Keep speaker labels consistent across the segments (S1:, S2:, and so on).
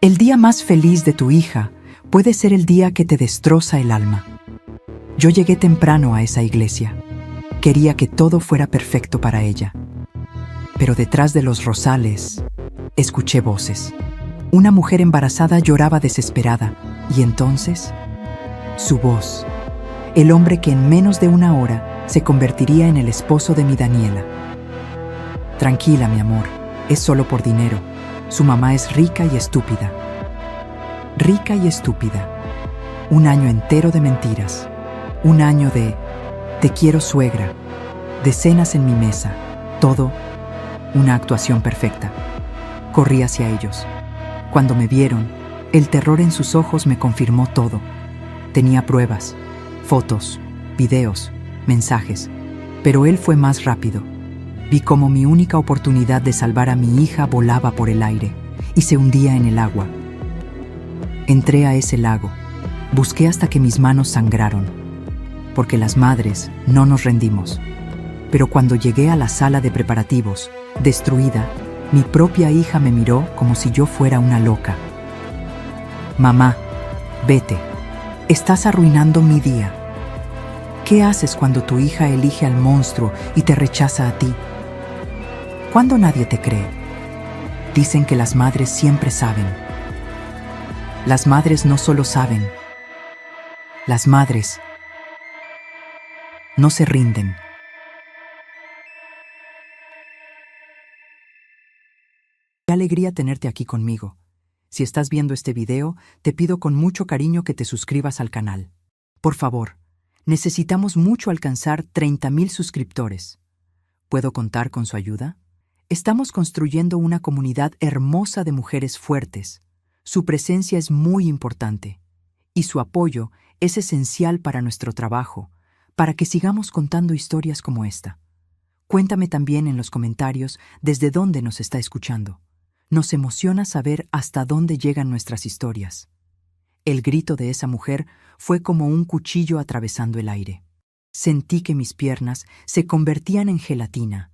S1: El día más feliz de tu hija puede ser el día que te destroza el alma. Yo llegué temprano a esa iglesia. Quería que todo fuera perfecto para ella. Pero detrás de los rosales, escuché voces. Una mujer embarazada lloraba desesperada. Y entonces, su voz. El hombre que en menos de una hora se convertiría en el esposo de mi Daniela. Tranquila, mi amor, es solo por dinero. Su mamá es rica y estúpida. Rica y estúpida. Un año entero de mentiras. Un año de te quiero, suegra. De cenas en mi mesa. Todo una actuación perfecta. Corrí hacia ellos. Cuando me vieron, el terror en sus ojos me confirmó todo. Tenía pruebas, fotos, videos, mensajes. Pero él fue más rápido. Vi cómo mi única oportunidad de salvar a mi hija volaba por el aire y se hundía en el agua. Entré a ese lago. Busqué hasta que mis manos sangraron. Porque las madres no nos rendimos. Pero cuando llegué a la sala de preparativos, destruida, mi propia hija me miró como si yo fuera una loca. Mamá, vete. Estás arruinando mi día. ¿Qué haces cuando tu hija elige al monstruo y te rechaza a ti? ¿Cuándo nadie te cree? Dicen que las madres siempre saben. Las madres no solo saben. Las madres no se rinden. Qué alegría tenerte aquí conmigo. Si estás viendo este video, te pido con mucho cariño que te suscribas al canal. Por favor, necesitamos mucho alcanzar 30,000 suscriptores. ¿Puedo contar con su ayuda? Estamos construyendo una comunidad hermosa de mujeres fuertes. Su presencia es muy importante. Y su apoyo es esencial para nuestro trabajo, para que sigamos contando historias como esta. Cuéntame también en los comentarios desde dónde nos está escuchando. Nos emociona saber hasta dónde llegan nuestras historias. El grito de esa mujer fue como un cuchillo atravesando el aire. Sentí que mis piernas se convertían en gelatina,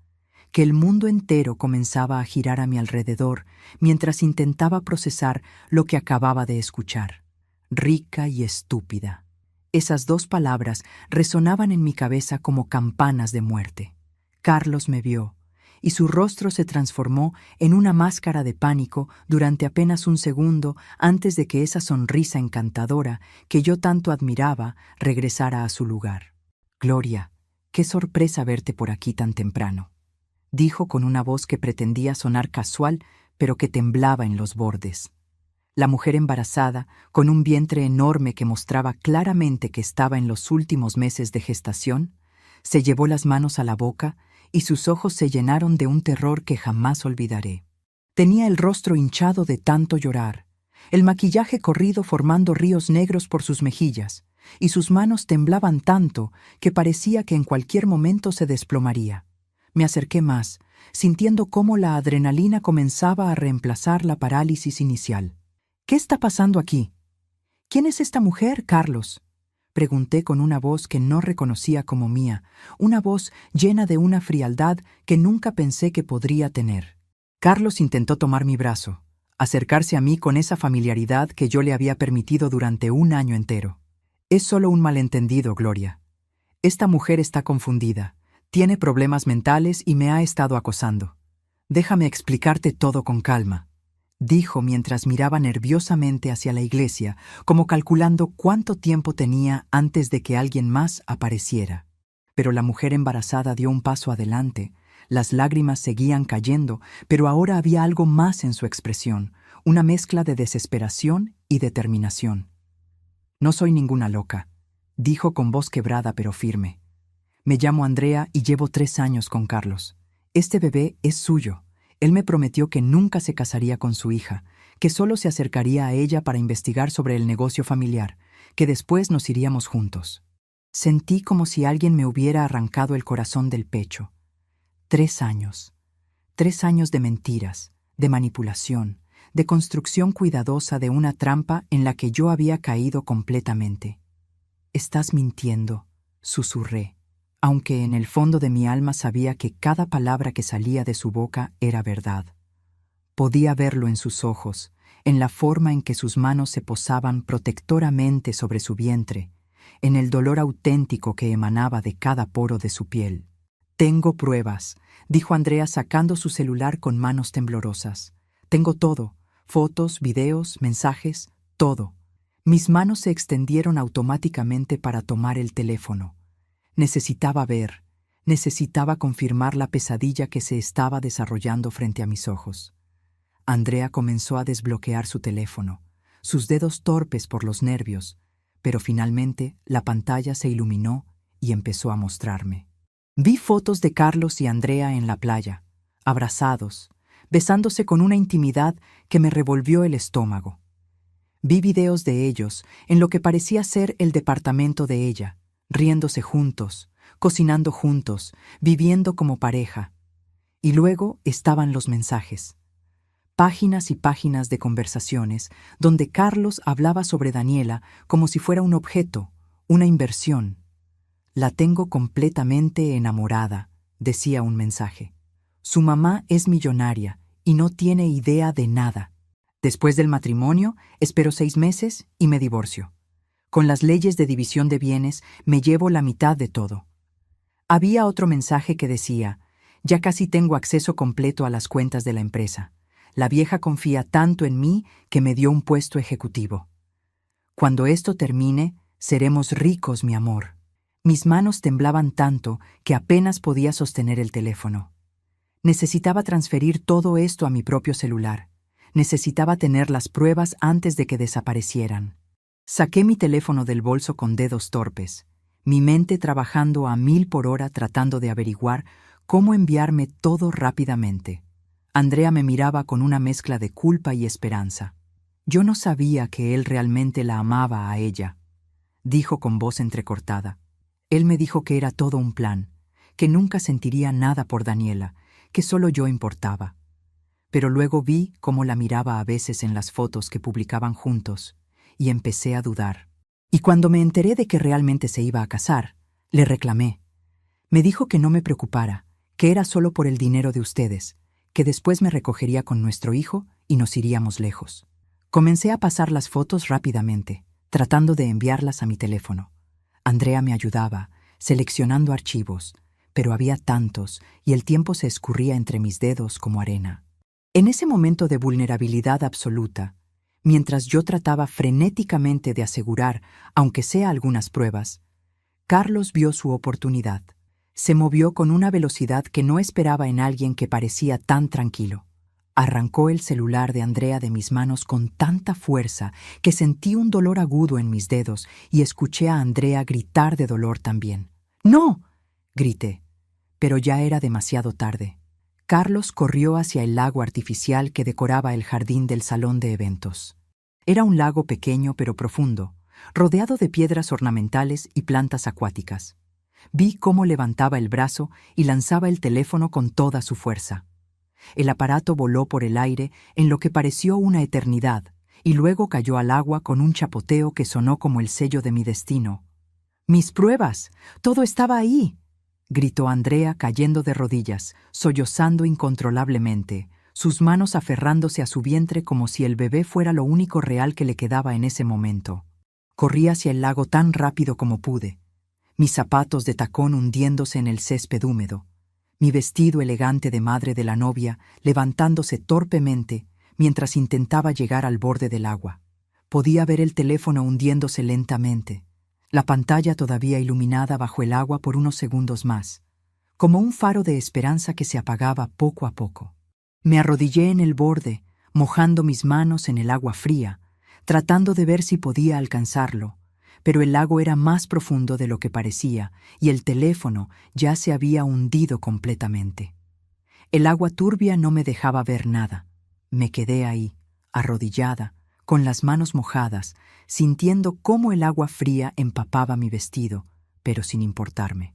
S1: que el mundo entero comenzaba a girar a mi alrededor mientras intentaba procesar lo que acababa de escuchar. Rica y estúpida. Esas dos palabras resonaban en mi cabeza como campanas de muerte. Carlos me vio, y su rostro se transformó en una máscara de pánico durante apenas un segundo antes de que esa sonrisa encantadora que yo tanto admiraba regresara a su lugar. «Gloria, qué sorpresa verte por aquí tan temprano», dijo con una voz que pretendía sonar casual, pero que temblaba en los bordes. La mujer embarazada, con un vientre enorme que mostraba claramente que estaba en los últimos meses de gestación, se llevó las manos a la boca y sus ojos se llenaron de un terror que jamás olvidaré. Tenía el rostro hinchado de tanto llorar, el maquillaje corrido formando ríos negros por sus mejillas, y sus manos temblaban tanto que parecía que en cualquier momento se desplomaría. Me acerqué más, sintiendo cómo la adrenalina comenzaba a reemplazar la parálisis inicial. «¿Qué está pasando aquí? ¿Quién es esta mujer, Carlos?», pregunté con una voz que no reconocía como mía, una voz llena de una frialdad que nunca pensé que podría tener. Carlos intentó tomar mi brazo, acercarse a mí con esa familiaridad que yo le había permitido durante un año entero. «Es solo un malentendido, Gloria. Esta mujer está confundida, tiene problemas mentales y me ha estado acosando. Déjame explicarte todo con calma», dijo mientras miraba nerviosamente hacia la iglesia, como calculando cuánto tiempo tenía antes de que alguien más apareciera. Pero la mujer embarazada dio un paso adelante. Las lágrimas seguían cayendo, pero ahora había algo más en su expresión, una mezcla de desesperación y determinación. «No soy ninguna loca», dijo con voz quebrada pero firme. «Me llamo Andrea y llevo 3 años con Carlos. Este bebé es suyo. Él me prometió que nunca se casaría con su hija, que solo se acercaría a ella para investigar sobre el negocio familiar, que después nos iríamos juntos». Sentí como si alguien me hubiera arrancado el corazón del pecho. 3 años. 3 años de mentiras, de manipulación, de construcción cuidadosa de una trampa en la que yo había caído completamente. «Estás mintiendo», susurré, aunque en el fondo de mi alma sabía que cada palabra que salía de su boca era verdad. Podía verlo en sus ojos, en la forma en que sus manos se posaban protectoramente sobre su vientre, en el dolor auténtico que emanaba de cada poro de su piel. «Tengo pruebas», dijo Andrea sacando su celular con manos temblorosas. «Tengo todo, fotos, videos, mensajes, todo». Mis manos se extendieron automáticamente para tomar el teléfono. Necesitaba ver, necesitaba confirmar la pesadilla que se estaba desarrollando frente a mis ojos. Andrea comenzó a desbloquear su teléfono, sus dedos torpes por los nervios, pero finalmente la pantalla se iluminó y empezó a mostrarme. Vi fotos de Carlos y Andrea en la playa, abrazados, besándose con una intimidad que me revolvió el estómago. Vi videos de ellos en lo que parecía ser el departamento de ella, riéndose juntos, cocinando juntos, viviendo como pareja. Y luego estaban los mensajes. Páginas y páginas de conversaciones donde Carlos hablaba sobre Daniela como si fuera un objeto, una inversión. «La tengo completamente enamorada», decía un mensaje. «Su mamá es millonaria y no tiene idea de nada. Después del matrimonio, espero 6 meses y me divorcio. Con las leyes de división de bienes, me llevo la mitad de todo». Había otro mensaje que decía: «Ya casi tengo acceso completo a las cuentas de la empresa. La vieja confía tanto en mí que me dio un puesto ejecutivo. Cuando esto termine, seremos ricos, mi amor». Mis manos temblaban tanto que apenas podía sostener el teléfono. Necesitaba transferir todo esto a mi propio celular. Necesitaba tener las pruebas antes de que desaparecieran. Saqué mi teléfono del bolso con dedos torpes, mi mente trabajando a 1000 por hora tratando de averiguar cómo enviarme todo rápidamente. Andrea me miraba con una mezcla de culpa y esperanza. «Yo no sabía que él realmente la amaba a ella», dijo con voz entrecortada. «Él me dijo que era todo un plan, que nunca sentiría nada por Daniela, que solo yo importaba». Pero luego vi cómo la miraba a veces en las fotos que publicaban juntos, y empecé a dudar. Y cuando me enteré de que realmente se iba a casar, le reclamé. Me dijo que no me preocupara, que era solo por el dinero de ustedes, que después me recogería con nuestro hijo y nos iríamos lejos. Comencé a pasar las fotos rápidamente, tratando de enviarlas a mi teléfono. Andrea me ayudaba, seleccionando archivos, pero había tantos y el tiempo se escurría entre mis dedos como arena. En ese momento de vulnerabilidad absoluta, mientras yo trataba frenéticamente de asegurar, aunque sea algunas pruebas, Carlos vio su oportunidad. Se movió con una velocidad que no esperaba en alguien que parecía tan tranquilo. Arrancó el celular de Andrea de mis manos con tanta fuerza que sentí un dolor agudo en mis dedos y escuché a Andrea gritar de dolor también. «¡No!», grité, pero ya era demasiado tarde. Carlos corrió hacia el lago artificial que decoraba el jardín del salón de eventos. Era un lago pequeño pero profundo, rodeado de piedras ornamentales y plantas acuáticas. Vi cómo levantaba el brazo y lanzaba el teléfono con toda su fuerza. El aparato voló por el aire en lo que pareció una eternidad, y luego cayó al agua con un chapoteo que sonó como el sello de mi destino. «¡Mis pruebas! ¡Todo estaba ahí!», gritó Andrea cayendo de rodillas, sollozando incontrolablemente, sus manos aferrándose a su vientre como si el bebé fuera lo único real que le quedaba en ese momento. Corrí hacia el lago tan rápido como pude, mis zapatos de tacón hundiéndose en el césped húmedo, mi vestido elegante de madre de la novia levantándose torpemente mientras intentaba llegar al borde del agua. Podía ver el teléfono hundiéndose lentamente, la pantalla todavía iluminada bajo el agua por unos segundos más, como un faro de esperanza que se apagaba poco a poco. Me arrodillé en el borde, mojando mis manos en el agua fría, tratando de ver si podía alcanzarlo, pero el lago era más profundo de lo que parecía y el teléfono ya se había hundido completamente. El agua turbia no me dejaba ver nada. Me quedé ahí, arrodillada, con las manos mojadas, sintiendo cómo el agua fría empapaba mi vestido, pero sin importarme.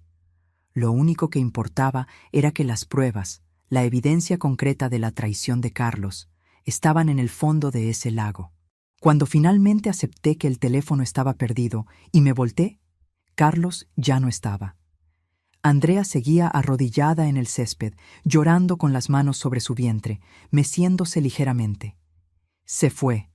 S1: Lo único que importaba era que las pruebas, la evidencia concreta de la traición de Carlos, estaban en el fondo de ese lago. Cuando finalmente acepté que el teléfono estaba perdido y me volteé, Carlos ya no estaba. Andrea seguía arrodillada en el césped, llorando con las manos sobre su vientre, meciéndose ligeramente. Se fue,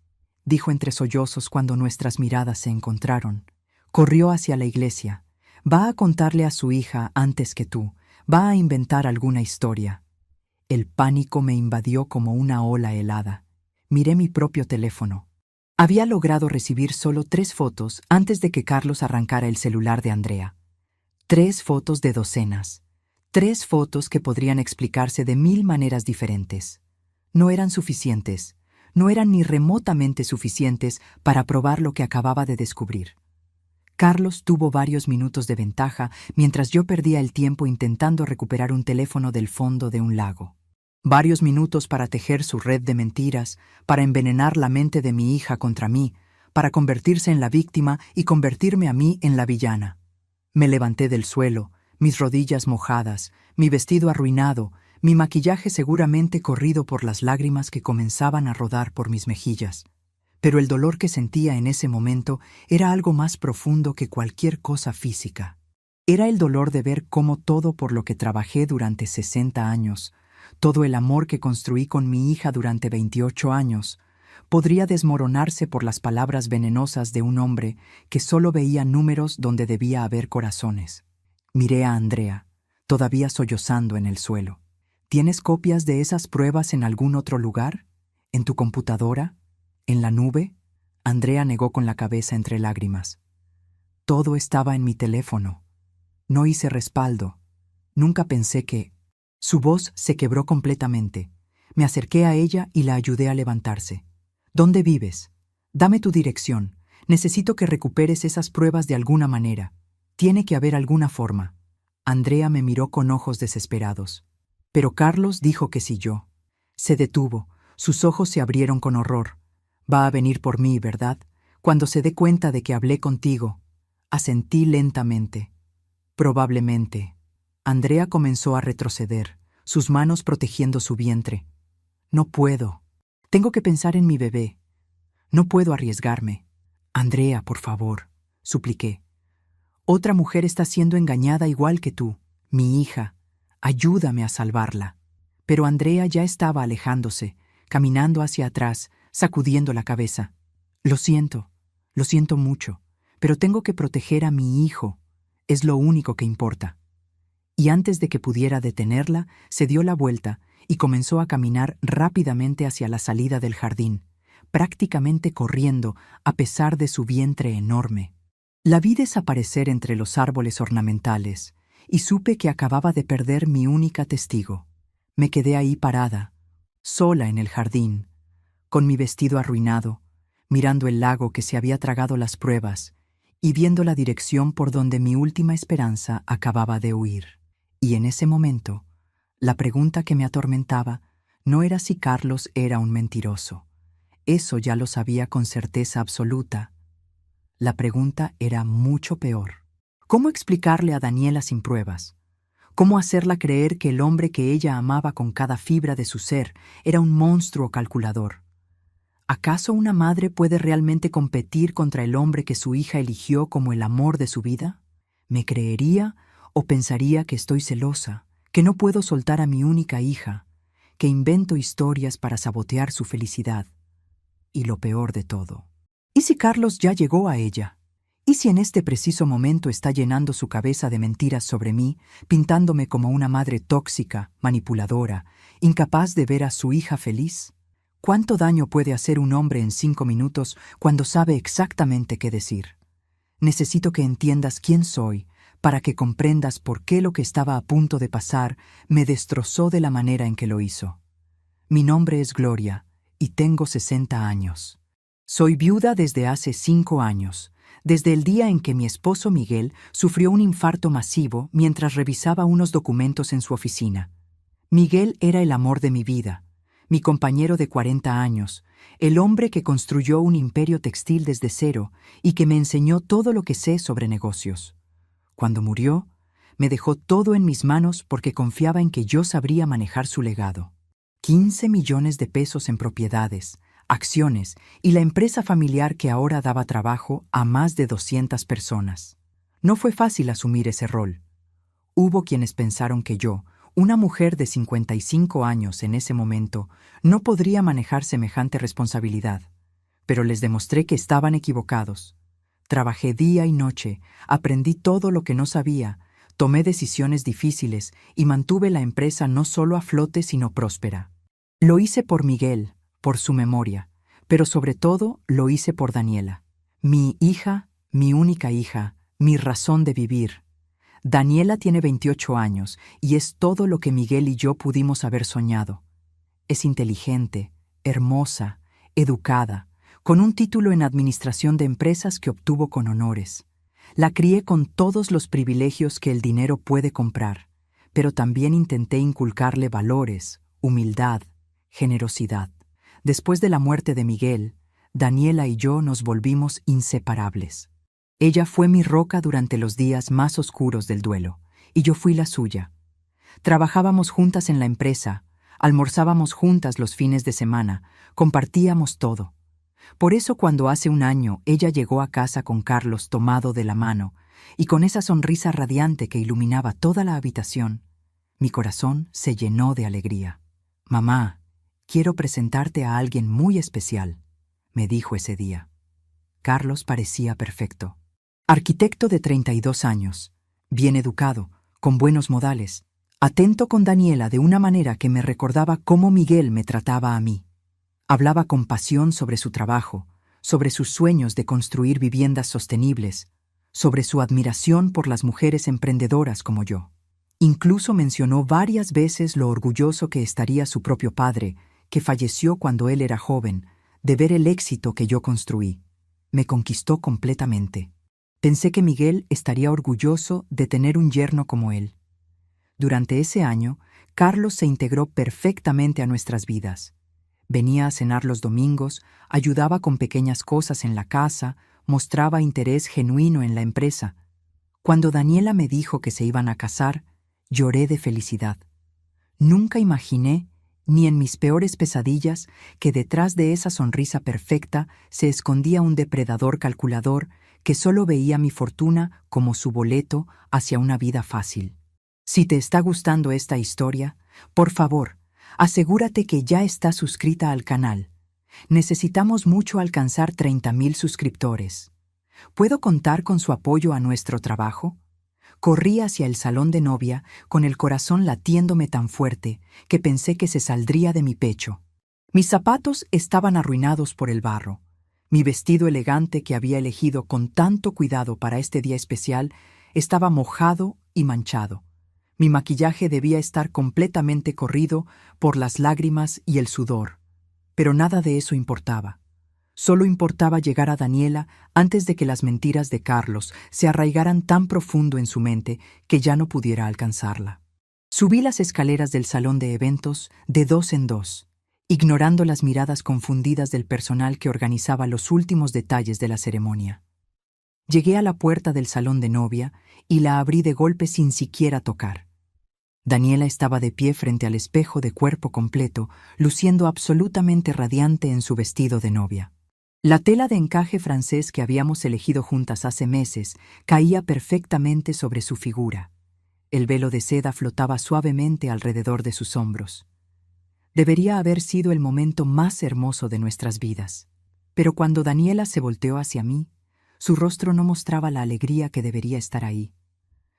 S1: dijo entre sollozos cuando nuestras miradas se encontraron. Corrió hacia la iglesia. Va a contarle a su hija antes que tú. Va a inventar alguna historia. El pánico me invadió como una ola helada. Miré mi propio teléfono. Había logrado recibir solo 3 fotos antes de que Carlos arrancara el celular de Andrea. 3 fotos de docenas. 3 fotos que podrían explicarse de 1000 maneras diferentes. No eran suficientes. No eran ni remotamente suficientes para probar lo que acababa de descubrir. Carlos tuvo varios minutos de ventaja mientras yo perdía el tiempo intentando recuperar un teléfono del fondo de un lago. Varios minutos para tejer su red de mentiras, para envenenar la mente de mi hija contra mí, para convertirse en la víctima y convertirme a mí en la villana. Me levanté del suelo, mis rodillas mojadas, mi vestido arruinado, mi maquillaje seguramente corrido por las lágrimas que comenzaban a rodar por mis mejillas. Pero el dolor que sentía en ese momento era algo más profundo que cualquier cosa física. Era el dolor de ver cómo todo por lo que trabajé durante 60 años, todo el amor que construí con mi hija durante 28 años, podría desmoronarse por las palabras venenosas de un hombre que solo veía números donde debía haber corazones. Miré a Andrea, todavía sollozando en el suelo. ¿Tienes copias de esas pruebas en algún otro lugar? ¿En tu computadora? ¿En la nube? Andrea negó con la cabeza entre lágrimas. Todo estaba en mi teléfono. No hice respaldo. Nunca pensé que... Su voz se quebró completamente. Me acerqué a ella y la ayudé a levantarse. ¿Dónde vives? Dame tu dirección. Necesito que recuperes esas pruebas de alguna manera. Tiene que haber alguna forma. Andrea me miró con ojos desesperados. Pero Carlos dijo que sí yo. Se detuvo. Sus ojos se abrieron con horror. Va a venir por mí, ¿verdad? Cuando se dé cuenta de que hablé contigo. Asentí lentamente. Probablemente. Andrea comenzó a retroceder, sus manos protegiendo su vientre. No puedo. Tengo que pensar en mi bebé. No puedo arriesgarme. Andrea, por favor, supliqué. Otra mujer está siendo engañada igual que tú. Mi hija. Ayúdame a salvarla. Pero Andrea ya estaba alejándose, caminando hacia atrás, sacudiendo la cabeza. Lo siento mucho, pero tengo que proteger a mi hijo. Es lo único que importa. Y antes de que pudiera detenerla, se dio la vuelta y comenzó a caminar rápidamente hacia la salida del jardín, prácticamente corriendo a pesar de su vientre enorme. La vi desaparecer entre los árboles ornamentales y supe que acababa de perder mi única testigo. Me quedé ahí parada, sola en el jardín, con mi vestido arruinado, mirando el lago que se había tragado las pruebas y viendo la dirección por donde mi última esperanza acababa de huir. Y en ese momento, la pregunta que me atormentaba no era si Carlos era un mentiroso. Eso ya lo sabía con certeza absoluta. La pregunta era mucho peor. ¿Cómo explicarle a Daniela sin pruebas? ¿Cómo hacerla creer que el hombre que ella amaba con cada fibra de su ser era un monstruo calculador? ¿Acaso una madre puede realmente competir contra el hombre que su hija eligió como el amor de su vida? ¿Me creería o pensaría que estoy celosa, que no puedo soltar a mi única hija, que invento historias para sabotear su felicidad? Y lo peor de todo, ¿y si Carlos ya llegó a ella? ¿Y si en este preciso momento está llenando su cabeza de mentiras sobre mí, pintándome como una madre tóxica, manipuladora, incapaz de ver a su hija feliz? ¿Cuánto daño puede hacer un hombre en 5 minutos cuando sabe exactamente qué decir? Necesito que entiendas quién soy, para que comprendas por qué lo que estaba a punto de pasar me destrozó de la manera en que lo hizo. Mi nombre es Gloria y tengo 60 años. Soy viuda desde hace 5 años, desde el día en que mi esposo Miguel sufrió un infarto masivo mientras revisaba unos documentos en su oficina. Miguel era el amor de mi vida, mi compañero de 40 años, el hombre que construyó un imperio textil desde cero y que me enseñó todo lo que sé sobre negocios. Cuando murió, me dejó todo en mis manos porque confiaba en que yo sabría manejar su legado. 15 millones de pesos en propiedades, acciones y la empresa familiar que ahora daba trabajo a más de 200 personas. No fue fácil asumir ese rol. Hubo quienes pensaron que yo, Una mujer de 55 años en ese momento no podría manejar semejante responsabilidad, pero les demostré que estaban equivocados. Trabajé día y noche, aprendí todo lo que no sabía, tomé decisiones difíciles y mantuve la empresa no solo a flote sino próspera. Lo hice por Miguel, por su memoria, pero sobre todo lo hice por Daniela. Mi hija, mi única hija, mi razón de vivir. Daniela tiene 28 años y es todo lo que Miguel y yo pudimos haber soñado. Es inteligente, hermosa, educada, con un título en administración de empresas que obtuvo con honores. La crié con todos los privilegios que el dinero puede comprar, pero también intenté inculcarle valores, humildad, generosidad. Después de la muerte de Miguel, Daniela y yo nos volvimos inseparables. Ella fue mi roca durante los días más oscuros del duelo, y yo fui la suya. Trabajábamos juntas en la empresa, almorzábamos juntas los fines de semana, compartíamos todo. Por eso cuando hace un año ella llegó a casa con Carlos tomado de la mano y con esa sonrisa radiante que iluminaba toda la habitación, mi corazón se llenó de alegría. «Mamá, quiero presentarte a alguien muy especial», me dijo ese día. Carlos parecía perfecto. Arquitecto de 32 años, bien educado, con buenos modales, atento con Daniela de una manera que me recordaba cómo Miguel me trataba a mí. Hablaba con pasión sobre su trabajo, sobre sus sueños de construir viviendas sostenibles, sobre su admiración por las mujeres emprendedoras como yo. Incluso mencionó varias veces lo orgulloso que estaría su propio padre, que falleció cuando él era joven, de ver el éxito que yo construí. Me conquistó completamente. Pensé que Miguel estaría orgulloso de tener un yerno como él. Durante ese año, Carlos se integró perfectamente a nuestras vidas. Venía a cenar los domingos, ayudaba con pequeñas cosas en la casa, mostraba interés genuino en la empresa. Cuando Daniela me dijo que se iban a casar, lloré de felicidad. Nunca imaginé, ni en mis peores pesadillas, que detrás de esa sonrisa perfecta se escondía un depredador calculador que solo veía mi fortuna como su boleto hacia una vida fácil. Si te está gustando esta historia, por favor, asegúrate que ya estás suscrita al canal. Necesitamos mucho alcanzar 30,000 suscriptores. ¿Puedo contar con su apoyo a nuestro trabajo? Corrí hacia el salón de novia con el corazón latiéndome tan fuerte que pensé que se saldría de mi pecho. Mis zapatos estaban arruinados por el barro. Mi vestido elegante que había elegido con tanto cuidado para este día especial estaba mojado y manchado. Mi maquillaje debía estar completamente corrido por las lágrimas y el sudor. Pero nada de eso importaba. Solo importaba llegar a Daniela antes de que las mentiras de Carlos se arraigaran tan profundo en su mente que ya no pudiera alcanzarla. Subí las escaleras del salón de eventos de dos en dos, ignorando las miradas confundidas del personal que organizaba los últimos detalles de la ceremonia. Llegué a la puerta del salón de novia y la abrí de golpe sin siquiera tocar. Daniela estaba de pie frente al espejo de cuerpo completo, luciendo absolutamente radiante en su vestido de novia. La tela de encaje francés que habíamos elegido juntas hace meses caía perfectamente sobre su figura. El velo de seda flotaba suavemente alrededor de sus hombros. Debería haber sido el momento más hermoso de nuestras vidas. Pero cuando Daniela se volteó hacia mí, su rostro no mostraba la alegría que debería estar ahí.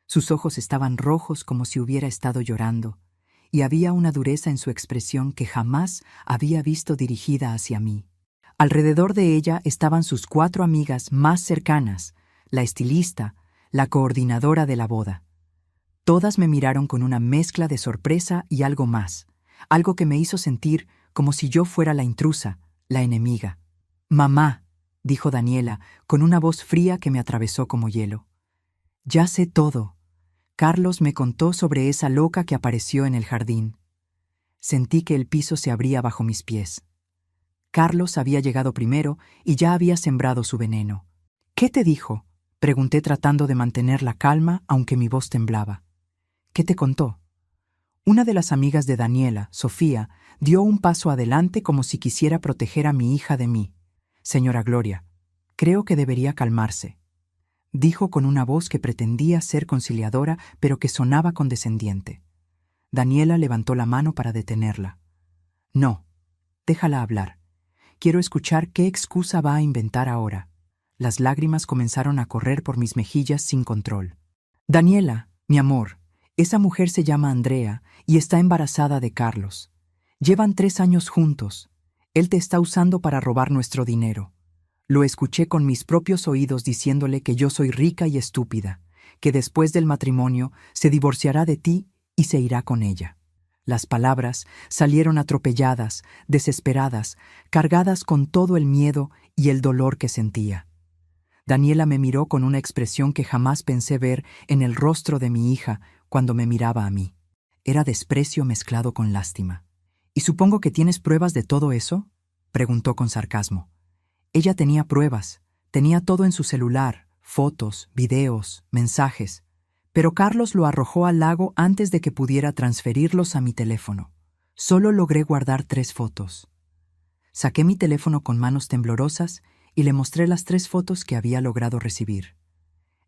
S1: Sus ojos estaban rojos como si hubiera estado llorando, y había una dureza en su expresión que jamás había visto dirigida hacia mí. Alrededor de ella estaban sus 4 amigas más cercanas, la estilista, la coordinadora de la boda. Todas me miraron con una mezcla de sorpresa y algo más, algo que me hizo sentir como si yo fuera la intrusa, la enemiga. «Mamá», dijo Daniela, con una voz fría que me atravesó como hielo. «Ya sé todo. Carlos me contó sobre esa loca que apareció en el jardín». Sentí que el piso se abría bajo mis pies. Carlos había llegado primero y ya había sembrado su veneno. «¿Qué te dijo?», pregunté tratando de mantener la calma aunque mi voz temblaba. «¿Qué te contó?». Una de las amigas de Daniela, Sofía, dio un paso adelante como si quisiera proteger a mi hija de mí. «Señora Gloria, creo que debería calmarse», dijo con una voz que pretendía ser conciliadora pero que sonaba condescendiente. Daniela levantó la mano para detenerla. No, déjala hablar. Quiero escuchar qué excusa va a inventar ahora. Las lágrimas comenzaron a correr por mis mejillas sin control. Daniela, mi amor, esa mujer se llama Andrea y está embarazada de Carlos. Llevan 3 años juntos. Él te está usando para robar nuestro dinero. Lo escuché con mis propios oídos diciéndole que yo soy rica y estúpida, que después del matrimonio se divorciará de ti y se irá con ella. Las palabras salieron atropelladas, desesperadas, cargadas con todo el miedo y el dolor que sentía. Daniela me miró con una expresión que jamás pensé ver en el rostro de mi hija cuando me miraba a mí. Era desprecio mezclado con lástima. «¿Y supongo que tienes pruebas de todo eso?», preguntó con sarcasmo. Ella tenía pruebas, tenía todo en su celular, fotos, videos, mensajes, pero Carlos lo arrojó al lago antes de que pudiera transferirlos a mi teléfono. Solo logré guardar 3 fotos. Saqué mi teléfono con manos temblorosas y le mostré las 3 fotos que había logrado recibir.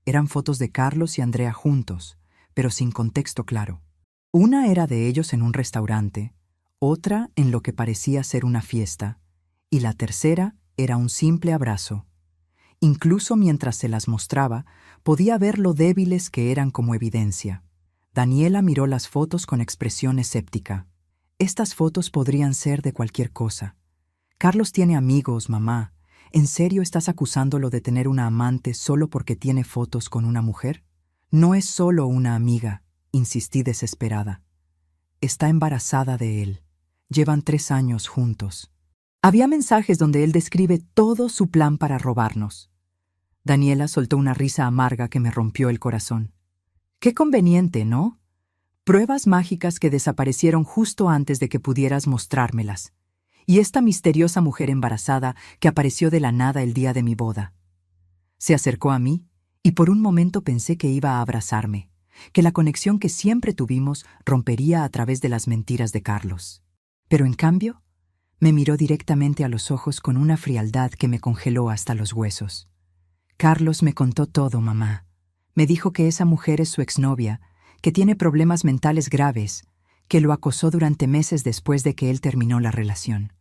S1: Eran fotos de Carlos y Andrea juntos, pero sin contexto claro. Una era de ellos en un restaurante, otra en lo que parecía ser una fiesta, y la tercera era un simple abrazo. Incluso mientras se las mostraba, podía ver lo débiles que eran como evidencia. Daniela miró las fotos con expresión escéptica. Estas fotos podrían ser de cualquier cosa. Carlos tiene amigos, mamá. ¿En serio estás acusándolo de tener una amante solo porque tiene fotos con una mujer? No es solo una amiga, insistí desesperada. Está embarazada de él. Llevan 3 años juntos. Había mensajes donde él describe todo su plan para robarnos. Daniela soltó una risa amarga que me rompió el corazón. Qué conveniente, ¿no? Pruebas mágicas que desaparecieron justo antes de que pudieras mostrármelas. Y esta misteriosa mujer embarazada que apareció de la nada el día de mi boda. Se acercó a mí y por un momento pensé que iba a abrazarme, que la conexión que siempre tuvimos rompería a través de las mentiras de Carlos. Pero en cambio, me miró directamente a los ojos con una frialdad que me congeló hasta los huesos. Carlos me contó todo, mamá. Me dijo que esa mujer es su exnovia, que tiene problemas mentales graves, que lo acosó durante meses después de que él terminó la relación.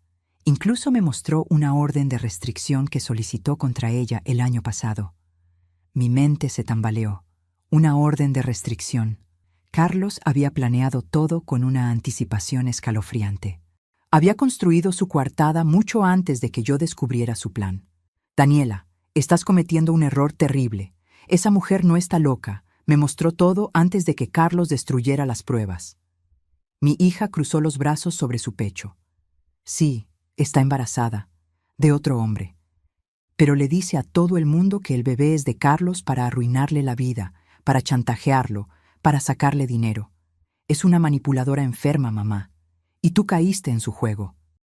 S1: Incluso me mostró una orden de restricción que solicitó contra ella el año pasado. Mi mente se tambaleó. Una orden de restricción. Carlos había planeado todo con una anticipación escalofriante. Había construido su coartada mucho antes de que yo descubriera su plan. Daniela, estás cometiendo un error terrible. Esa mujer no está loca. Me mostró todo antes de que Carlos destruyera las pruebas. Mi hija cruzó los brazos sobre su pecho. Sí, está embarazada, de otro hombre. Pero le dice a todo el mundo que el bebé es de Carlos para arruinarle la vida, para chantajearlo, para sacarle dinero. Es una manipuladora enferma, mamá. Y tú caíste en su juego.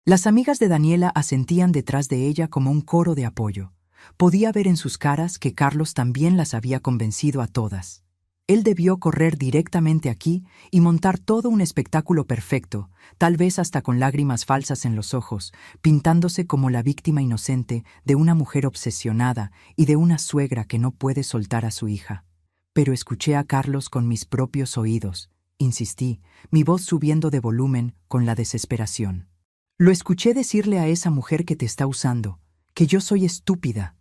S1: Las amigas de Daniela asentían detrás de ella como un coro de apoyo. Podía ver en sus caras que Carlos también las había convencido a todas. Él debió correr directamente aquí y montar todo un espectáculo perfecto, tal vez hasta con lágrimas falsas en los ojos, pintándose como la víctima inocente de una mujer obsesionada y de una suegra que no puede soltar a su hija. Pero escuché a Carlos con mis propios oídos, insistí, mi voz subiendo de volumen con la desesperación. Lo escuché decirle a esa mujer que te está usando, que yo soy estúpida.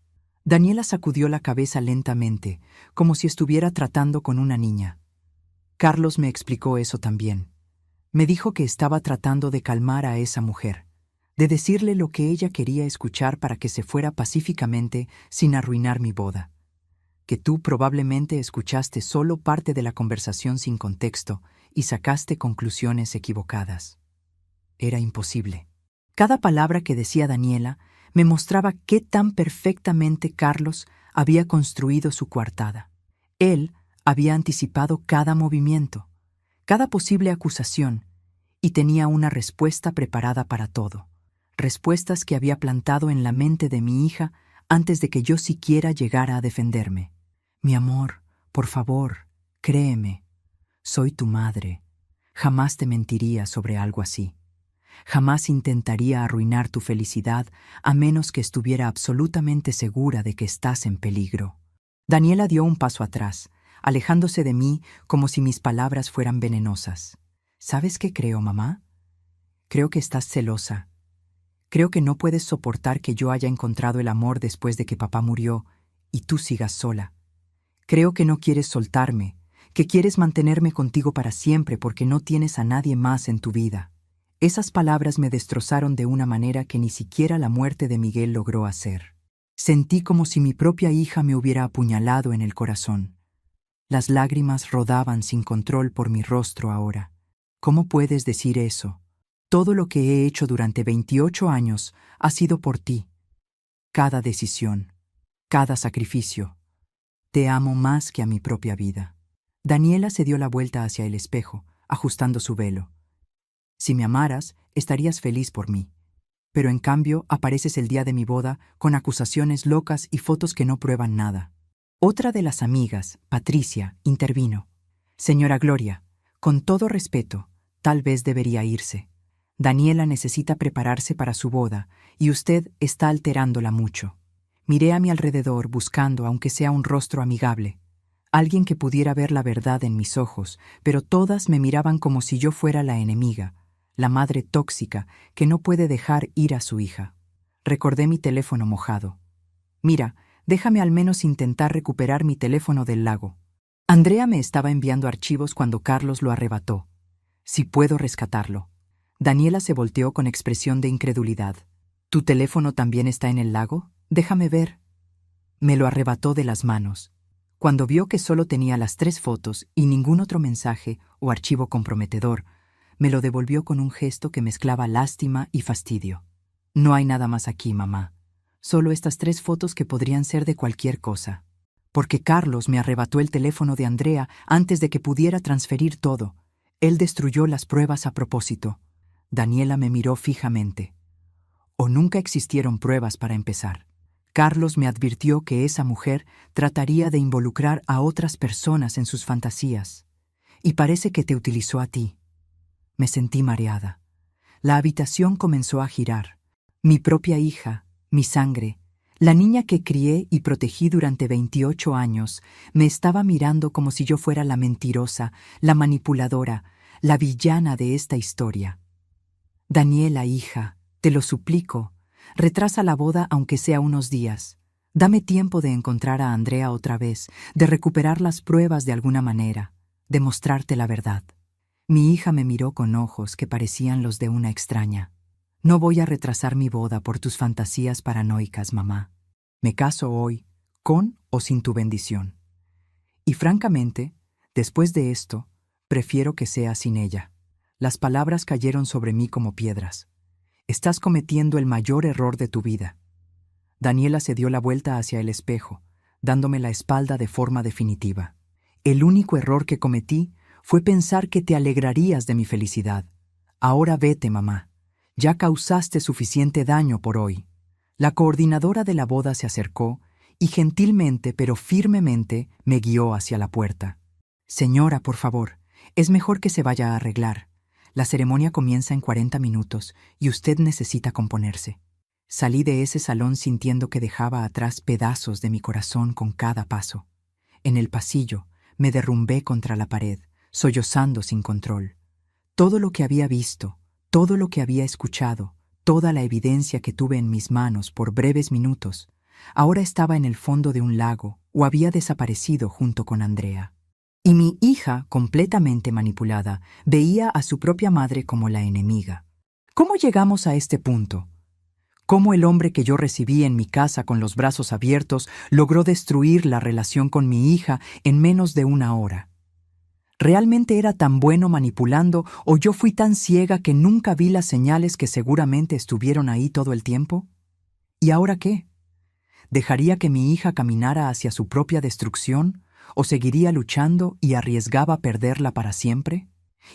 S1: Daniela sacudió la cabeza lentamente, como si estuviera tratando con una niña. Carlos me explicó eso también. Me dijo que estaba tratando de calmar a esa mujer, de decirle lo que ella quería escuchar para que se fuera pacíficamente sin arruinar mi boda. Que tú probablemente escuchaste solo parte de la conversación sin contexto y sacaste conclusiones equivocadas. Era imposible. Cada palabra que decía Daniela me mostraba qué tan perfectamente Carlos había construido su coartada. Él había anticipado cada movimiento, cada posible acusación, y tenía una respuesta preparada para todo. Respuestas que había plantado en la mente de mi hija antes de que yo siquiera llegara a defenderme. Mi amor, por favor, créeme. Soy tu madre. Jamás te mentiría sobre algo así. Jamás intentaría arruinar tu felicidad a menos que estuviera absolutamente segura de que estás en peligro. Daniela dio un paso atrás, alejándose de mí como si mis palabras fueran venenosas. ¿Sabes qué creo, mamá? Creo que estás celosa. Creo que no puedes soportar que yo haya encontrado el amor después de que papá murió y tú sigas sola. Creo que no quieres soltarme, que quieres mantenerme contigo para siempre porque no tienes a nadie más en tu vida. Esas palabras me destrozaron de una manera que ni siquiera la muerte de Miguel logró hacer. Sentí como si mi propia hija me hubiera apuñalado en el corazón. Las lágrimas rodaban sin control por mi rostro ahora. ¿Cómo puedes decir eso? Todo lo que he hecho durante 28 años ha sido por ti. Cada decisión, cada sacrificio. Te amo más que a mi propia vida. Daniela se dio la vuelta hacia el espejo, ajustando su velo. Si me amaras, estarías feliz por mí. Pero en cambio apareces el día de mi boda con acusaciones locas y fotos que no prueban nada. Otra de las amigas, Patricia, intervino. Señora Gloria, con todo respeto, tal vez debería irse. Daniela necesita prepararse para su boda y usted está alterándola mucho. Miré a mi alrededor buscando, aunque sea un rostro amigable, alguien que pudiera ver la verdad en mis ojos, pero todas me miraban como si yo fuera la enemiga, la madre tóxica que no puede dejar ir a su hija. Recordé mi teléfono mojado. Mira, déjame al menos intentar recuperar mi teléfono del lago. Andrea me estaba enviando archivos cuando Carlos lo arrebató. Si puedo rescatarlo. Daniela se volteó con expresión de incredulidad. ¿Tu teléfono también está en el lago? Déjame ver. Me lo arrebató de las manos. Cuando vio que solo tenía las 3 fotos y ningún otro mensaje o archivo comprometedor, me lo devolvió con un gesto que mezclaba lástima y fastidio. No hay nada más aquí, mamá. Solo estas 3 fotos que podrían ser de cualquier cosa. Porque Carlos me arrebató el teléfono de Andrea antes de que pudiera transferir todo. Él destruyó las pruebas a propósito. Daniela me miró fijamente. ¿O nunca existieron pruebas para empezar? Carlos me advirtió que esa mujer trataría de involucrar a otras personas en sus fantasías. Y parece que te utilizó a ti. Me sentí mareada. La habitación comenzó a girar. Mi propia hija, mi sangre, la niña que crié y protegí durante 28 años, me estaba mirando como si yo fuera la mentirosa, la manipuladora, la villana de esta historia. Daniela, hija, te lo suplico, retrasa la boda aunque sea unos días. Dame tiempo de encontrar a Andrea otra vez, de recuperar las pruebas de alguna manera, de mostrarte la verdad. Mi hija me miró con ojos que parecían los de una extraña. No voy a retrasar mi boda por tus fantasías paranoicas, mamá. Me caso hoy, con o sin tu bendición. Y francamente, después de esto, prefiero que sea sin ella. Las palabras cayeron sobre mí como piedras. Estás cometiendo el mayor error de tu vida. Daniela se dio la vuelta hacia el espejo, dándome la espalda de forma definitiva. El único error que cometí fue pensar que te alegrarías de mi felicidad. Ahora vete, mamá. Ya causaste suficiente daño por hoy. La coordinadora de la boda se acercó y gentilmente pero firmemente me guió hacia la puerta. Señora, por favor, es mejor que se vaya a arreglar. La ceremonia comienza en 40 minutos y usted necesita componerse. Salí de ese salón sintiendo que dejaba atrás pedazos de mi corazón con cada paso. En el pasillo me derrumbé contra la pared, sollozando sin control. Todo lo que había visto, todo lo que había escuchado, toda la evidencia que tuve en mis manos por breves minutos, ahora estaba en el fondo de un lago o había desaparecido junto con Andrea. Y mi hija, completamente manipulada, veía a su propia madre como la enemiga. ¿Cómo llegamos a este punto? ¿Cómo el hombre que yo recibí en mi casa con los brazos abiertos logró destruir la relación con mi hija en menos de una hora? ¿Realmente era tan bueno manipulando o yo fui tan ciega que nunca vi las señales que seguramente estuvieron ahí todo el tiempo? ¿Y ahora qué? ¿Dejaría que mi hija caminara hacia su propia destrucción o seguiría luchando y arriesgaba perderla para siempre?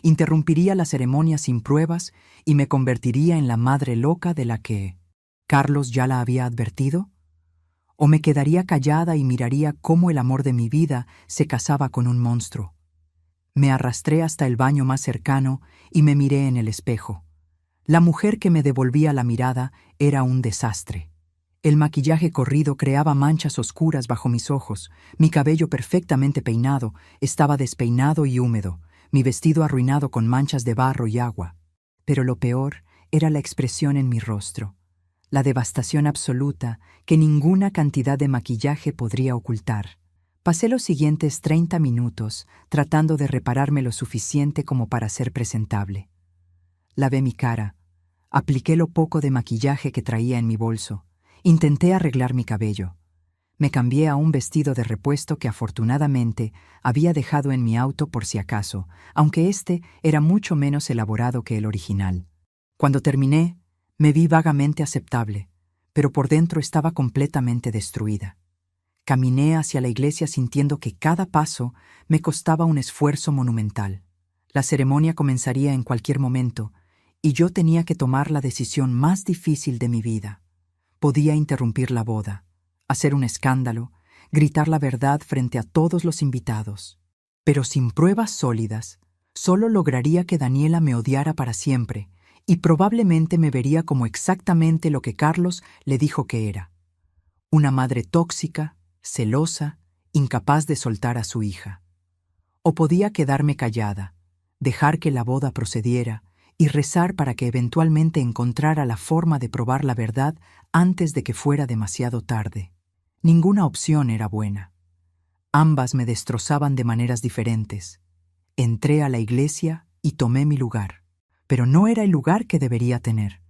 S1: ¿Interrumpiría la ceremonia sin pruebas y me convertiría en la madre loca de la que Carlos ya la había advertido? ¿O me quedaría callada y miraría cómo el amor de mi vida se casaba con un monstruo? Me arrastré hasta el baño más cercano y me miré en el espejo. La mujer que me devolvía la mirada era un desastre. El maquillaje corrido creaba manchas oscuras bajo mis ojos, mi cabello perfectamente peinado estaba despeinado y húmedo, mi vestido arruinado con manchas de barro y agua. Pero lo peor era la expresión en mi rostro, la devastación absoluta que ninguna cantidad de maquillaje podría ocultar. Pasé los siguientes 30 minutos tratando de repararme lo suficiente como para ser presentable. Lavé mi cara, apliqué lo poco de maquillaje que traía en mi bolso, intenté arreglar mi cabello. Me cambié a un vestido de repuesto que afortunadamente había dejado en mi auto por si acaso, aunque este era mucho menos elaborado que el original. Cuando terminé, me vi vagamente aceptable, pero por dentro estaba completamente destruida. Caminé hacia la iglesia sintiendo que cada paso me costaba un esfuerzo monumental. La ceremonia comenzaría en cualquier momento, y yo tenía que tomar la decisión más difícil de mi vida. Podía interrumpir la boda, hacer un escándalo, gritar la verdad frente a todos los invitados. Pero sin pruebas sólidas, solo lograría que Daniela me odiara para siempre, y probablemente me vería como exactamente lo que Carlos le dijo que era: una madre tóxica, celosa, incapaz de soltar a su hija. O podía quedarme callada, dejar que la boda procediera y rezar para que eventualmente encontrara la forma de probar la verdad antes de que fuera demasiado tarde. Ninguna opción era buena. Ambas me destrozaban de maneras diferentes. Entré a la iglesia y tomé mi lugar, pero no era el lugar que debería tener.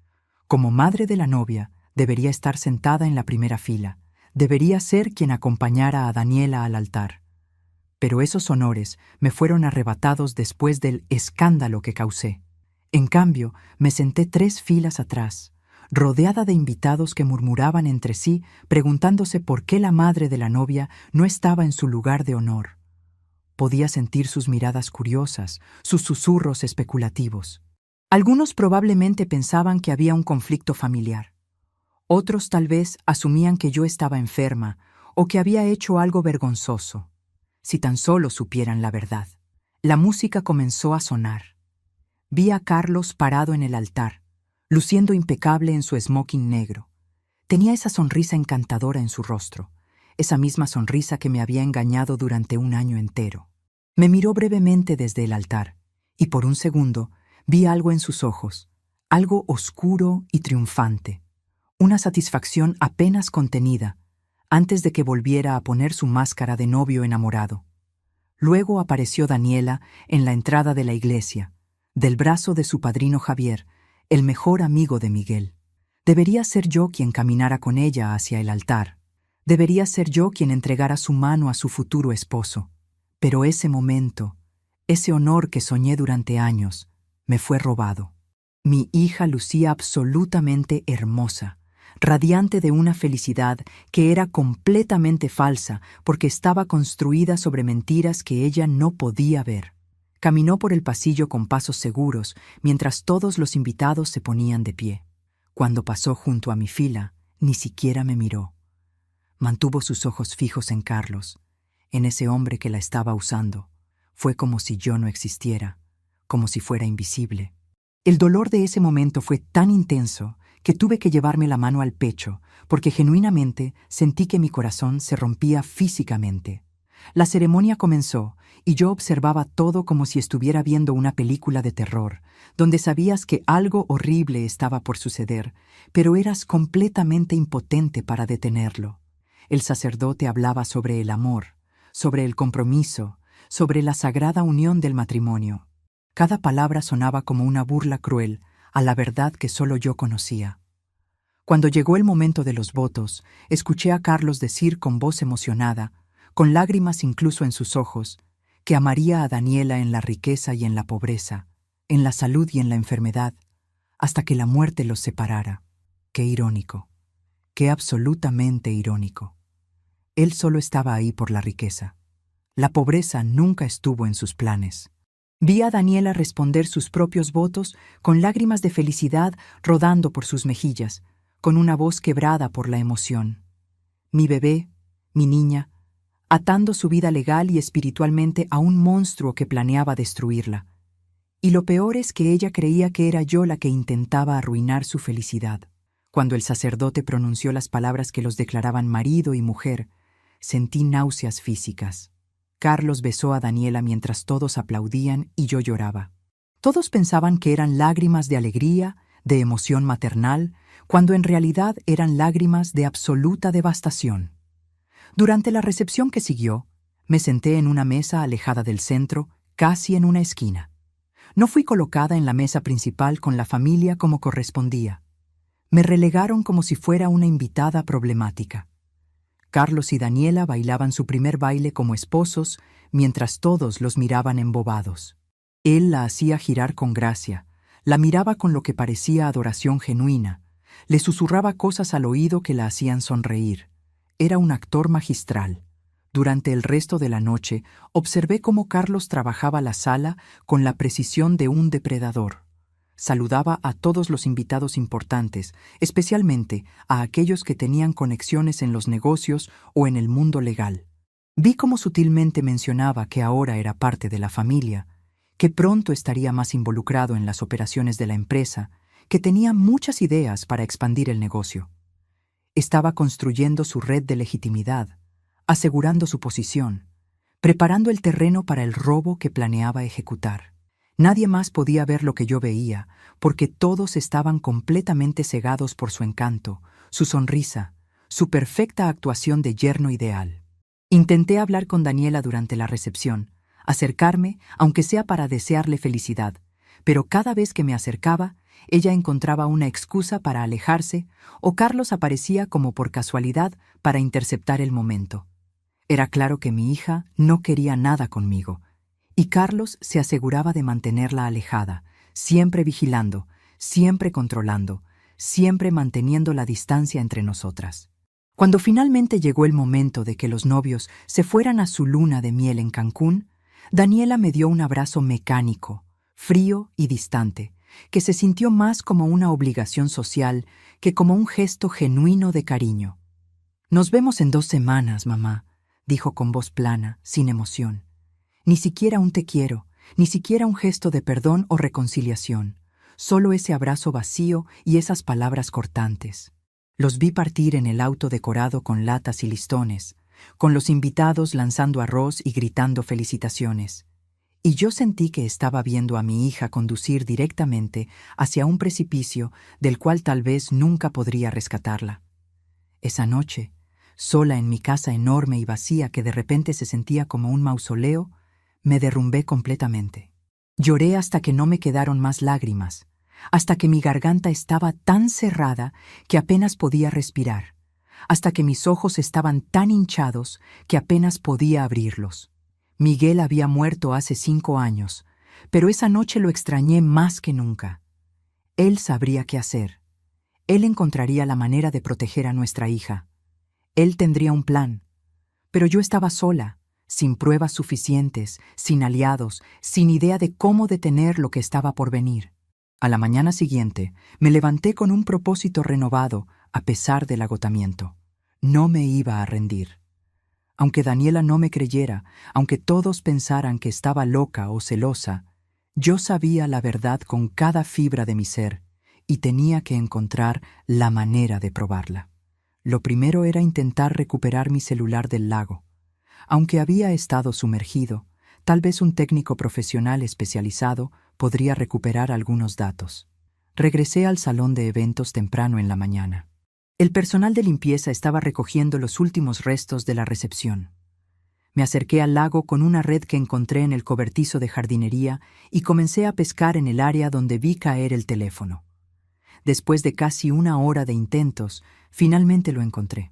S1: Como madre de la novia, debería estar sentada en la primera fila. Debería ser quien acompañara a Daniela al altar. Pero esos honores me fueron arrebatados después del escándalo que causé. En cambio, me senté 3 filas atrás, rodeada de invitados que murmuraban entre sí, preguntándose por qué la madre de la novia no estaba en su lugar de honor. Podía sentir sus miradas curiosas, sus susurros especulativos. Algunos probablemente pensaban que había un conflicto familiar. Otros tal vez asumían que yo estaba enferma o que había hecho algo vergonzoso. Si tan solo supieran la verdad. La música comenzó a sonar. Vi a Carlos parado en el altar, luciendo impecable en su smoking negro. Tenía esa sonrisa encantadora en su rostro, esa misma sonrisa que me había engañado durante un año entero. Me miró brevemente desde el altar, y por un segundo vi algo en sus ojos, algo oscuro y triunfante, una satisfacción apenas contenida, antes de que volviera a poner su máscara de novio enamorado. Luego apareció Daniela en la entrada de la iglesia, del brazo de su padrino Javier, el mejor amigo de Miguel. Debería ser yo quien caminara con ella hacia el altar. Debería ser yo quien entregara su mano a su futuro esposo. Pero ese momento, ese honor que soñé durante años, me fue robado. Mi hija lucía absolutamente hermosa, radiante de una felicidad que era completamente falsa porque estaba construida sobre mentiras que ella no podía ver. Caminó por el pasillo con pasos seguros mientras todos los invitados se ponían de pie. Cuando pasó junto a mi fila, ni siquiera me miró. Mantuvo sus ojos fijos en Carlos, en ese hombre que la estaba usando. Fue como si yo no existiera, como si fuera invisible. El dolor de ese momento fue tan intenso que tuve que llevarme la mano al pecho, porque genuinamente sentí que mi corazón se rompía físicamente. La ceremonia comenzó y yo observaba todo como si estuviera viendo una película de terror, donde sabías que algo horrible estaba por suceder, pero eras completamente impotente para detenerlo. El sacerdote hablaba sobre el amor, sobre el compromiso, sobre la sagrada unión del matrimonio. Cada palabra sonaba como una burla cruel a la verdad que solo yo conocía. Cuando llegó el momento de los votos, escuché a Carlos decir con voz emocionada, con lágrimas incluso en sus ojos, que amaría a Daniela en la riqueza y en la pobreza, en la salud y en la enfermedad, hasta que la muerte los separara. Qué irónico, qué absolutamente irónico. Él solo estaba ahí por la riqueza. La pobreza nunca estuvo en sus planes. Vi a Daniela responder sus propios votos con lágrimas de felicidad rodando por sus mejillas, con una voz quebrada por la emoción. Mi bebé, mi niña, atando su vida legal y espiritualmente a un monstruo que planeaba destruirla. Y lo peor es que ella creía que era yo la que intentaba arruinar su felicidad. Cuando el sacerdote pronunció las palabras que los declaraban marido y mujer, sentí náuseas físicas. Carlos besó a Daniela mientras todos aplaudían y yo lloraba. Todos pensaban que eran lágrimas de alegría, de emoción maternal, cuando en realidad eran lágrimas de absoluta devastación. Durante la recepción que siguió, me senté en una mesa alejada del centro, casi en una esquina. No fui colocada en la mesa principal con la familia como correspondía. Me relegaron como si fuera una invitada problemática. Carlos y Daniela bailaban su primer baile como esposos, mientras todos los miraban embobados. Él la hacía girar con gracia, la miraba con lo que parecía adoración genuina, le susurraba cosas al oído que la hacían sonreír. Era un actor magistral. Durante el resto de la noche, observé cómo Carlos trabajaba la sala con la precisión de un depredador. Saludaba a todos los invitados importantes, especialmente a aquellos que tenían conexiones en los negocios o en el mundo legal. Vi cómo sutilmente mencionaba que ahora era parte de la familia, que pronto estaría más involucrado en las operaciones de la empresa, que tenía muchas ideas para expandir el negocio. Estaba construyendo su red de legitimidad, asegurando su posición, preparando el terreno para el robo que planeaba ejecutar. Nadie más podía ver lo que yo veía, porque todos estaban completamente cegados por su encanto, su sonrisa, su perfecta actuación de yerno ideal. Intenté hablar con Daniela durante la recepción, acercarme, aunque sea para desearle felicidad, pero cada vez que me acercaba, ella encontraba una excusa para alejarse o Carlos aparecía como por casualidad para interceptar el momento. Era claro que mi hija no quería nada conmigo, y Carlos se aseguraba de mantenerla alejada, siempre vigilando, siempre controlando, siempre manteniendo la distancia entre nosotras. Cuando finalmente llegó el momento de que los novios se fueran a su luna de miel en Cancún, Daniela me dio un abrazo mecánico, frío y distante, que se sintió más como una obligación social que como un gesto genuino de cariño. «Nos vemos en 2 semanas, mamá», dijo con voz plana, sin emoción. Ni siquiera un te quiero, ni siquiera un gesto de perdón o reconciliación, solo ese abrazo vacío y esas palabras cortantes. Los vi partir en el auto decorado con latas y listones, con los invitados lanzando arroz y gritando felicitaciones. Y yo sentí que estaba viendo a mi hija conducir directamente hacia un precipicio del cual tal vez nunca podría rescatarla. Esa noche, sola en mi casa enorme y vacía que de repente se sentía como un mausoleo, me derrumbé completamente. Lloré hasta que no me quedaron más lágrimas, hasta que mi garganta estaba tan cerrada que apenas podía respirar, hasta que mis ojos estaban tan hinchados que apenas podía abrirlos. Miguel había muerto hace 5 años, pero esa noche lo extrañé más que nunca. Él sabría qué hacer. Él encontraría la manera de proteger a nuestra hija. Él tendría un plan. Pero yo estaba sola, sin pruebas suficientes, sin aliados, sin idea de cómo detener lo que estaba por venir. A la mañana siguiente, me levanté con un propósito renovado, a pesar del agotamiento. No me iba a rendir. Aunque Daniela no me creyera, aunque todos pensaran que estaba loca o celosa, yo sabía la verdad con cada fibra de mi ser y tenía que encontrar la manera de probarla. Lo primero era intentar recuperar mi celular del lago. Aunque había estado sumergido, tal vez un técnico profesional especializado podría recuperar algunos datos. Regresé al salón de eventos temprano en la mañana. El personal de limpieza estaba recogiendo los últimos restos de la recepción. Me acerqué al lago con una red que encontré en el cobertizo de jardinería y comencé a pescar en el área donde vi caer el teléfono. Después de casi 1 hora de intentos, finalmente lo encontré.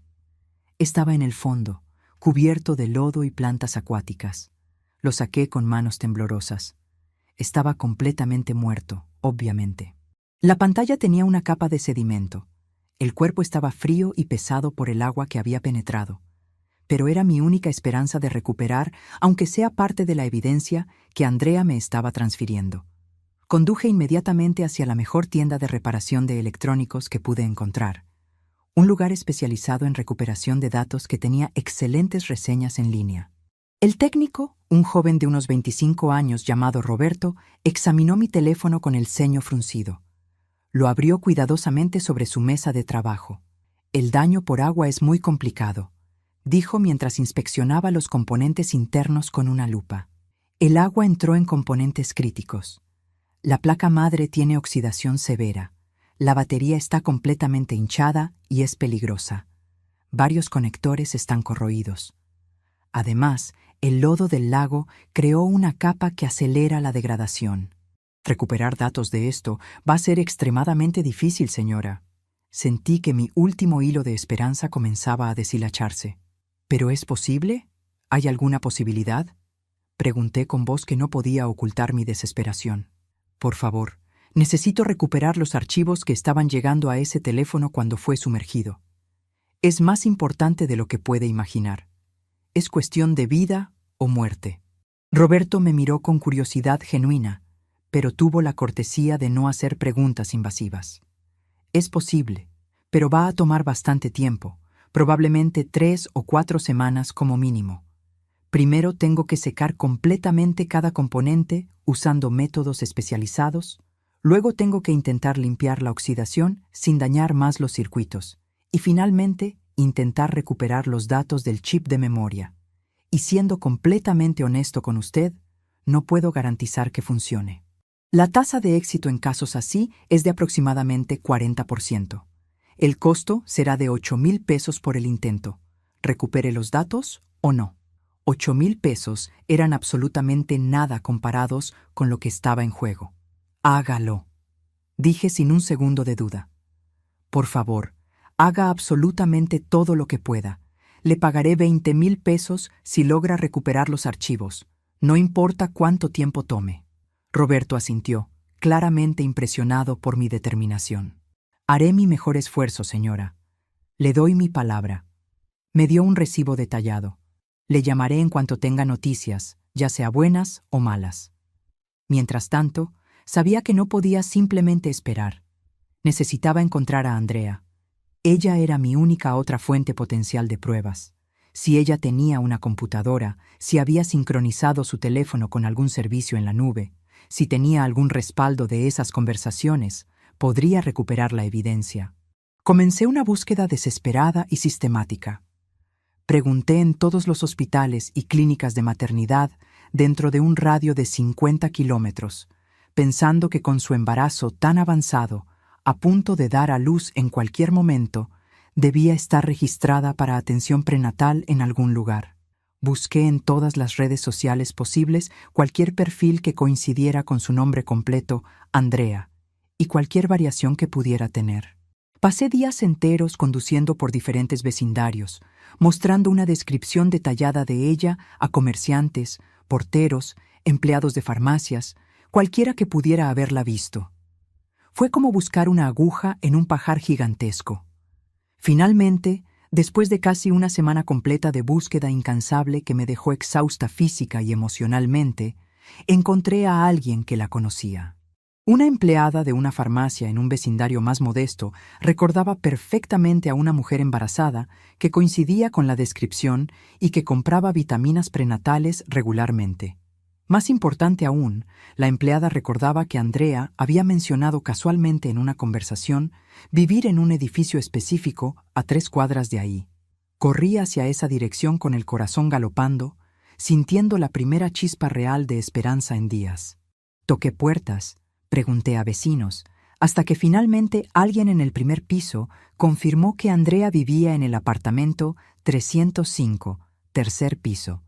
S1: Estaba en el fondo, cubierto de lodo y plantas acuáticas. Lo saqué con manos temblorosas. Estaba completamente muerto, obviamente. La pantalla tenía una capa de sedimento. El cuerpo estaba frío y pesado por el agua que había penetrado. Pero era mi única esperanza de recuperar, aunque sea parte de la evidencia que Andrea me estaba transfiriendo. Conduje inmediatamente hacia la mejor tienda de reparación de electrónicos que pude encontrar. Un lugar especializado en recuperación de datos que tenía excelentes reseñas en línea. El técnico, un joven de unos 25 años llamado Roberto, examinó mi teléfono con el ceño fruncido. Lo abrió cuidadosamente sobre su mesa de trabajo. «El daño por agua es muy complicado», dijo mientras inspeccionaba los componentes internos con una lupa. El agua entró en componentes críticos. La placa madre tiene oxidación severa. La batería está completamente hinchada y es peligrosa. Varios conectores están corroídos. Además, el lodo del lago creó una capa que acelera la degradación. Recuperar datos de esto va a ser extremadamente difícil, señora. Sentí que mi último hilo de esperanza comenzaba a deshilacharse. ¿Pero es posible? ¿Hay alguna posibilidad? Pregunté con voz que no podía ocultar mi desesperación. Por favor, necesito recuperar los archivos que estaban llegando a ese teléfono cuando fue sumergido. Es más importante de lo que puede imaginar. Es cuestión de vida o muerte. Roberto me miró con curiosidad genuina, pero tuvo la cortesía de no hacer preguntas invasivas. Es posible, pero va a tomar bastante tiempo, probablemente 3 o 4 semanas como mínimo. Primero tengo que secar completamente cada componente usando métodos especializados, luego tengo que intentar limpiar la oxidación sin dañar más los circuitos, y finalmente intentar recuperar los datos del chip de memoria. Y siendo completamente honesto con usted, no puedo garantizar que funcione. La tasa de éxito en casos así es de aproximadamente 40%. El costo será de 8,000 pesos por el intento. ¿Recupere los datos o no? 8,000 pesos eran absolutamente nada comparados con lo que estaba en juego. Hágalo, dije sin un segundo de duda. Por favor, haga absolutamente todo lo que pueda. Le pagaré 20,000 pesos si logra recuperar los archivos. No importa cuánto tiempo tome. Roberto asintió, claramente impresionado por mi determinación. Haré mi mejor esfuerzo, señora. Le doy mi palabra. Me dio un recibo detallado. Le llamaré en cuanto tenga noticias, ya sea buenas o malas. Mientras tanto, sabía que no podía simplemente esperar. Necesitaba encontrar a Andrea. Ella era mi única otra fuente potencial de pruebas. Si ella tenía una computadora, si había sincronizado su teléfono con algún servicio en la nube, si tenía algún respaldo de esas conversaciones, podría recuperar la evidencia. Comencé una búsqueda desesperada y sistemática. Pregunté en todos los hospitales y clínicas de maternidad dentro de un radio de 50 kilómetros, pensando que con su embarazo tan avanzado, a punto de dar a luz en cualquier momento, debía estar registrada para atención prenatal en algún lugar. Busqué en todas las redes sociales posibles cualquier perfil que coincidiera con su nombre completo, Andrea, y cualquier variación que pudiera tener. Pasé días enteros conduciendo por diferentes vecindarios, mostrando una descripción detallada de ella a comerciantes, porteros, empleados de farmacias, cualquiera que pudiera haberla visto. Fue como buscar una aguja en un pajar gigantesco. Finalmente, después de casi una semana completa de búsqueda incansable que me dejó exhausta física y emocionalmente, encontré a alguien que la conocía. Una empleada de una farmacia en un vecindario más modesto recordaba perfectamente a una mujer embarazada que coincidía con la descripción y que compraba vitaminas prenatales regularmente. Más importante aún, la empleada recordaba que Andrea había mencionado casualmente en una conversación vivir en un edificio específico a 3 cuadras de ahí. Corrí hacia esa dirección con el corazón galopando, sintiendo la primera chispa real de esperanza en días. Toqué puertas, pregunté a vecinos, hasta que finalmente alguien en el primer piso confirmó que Andrea vivía en el apartamento 305, tercer piso.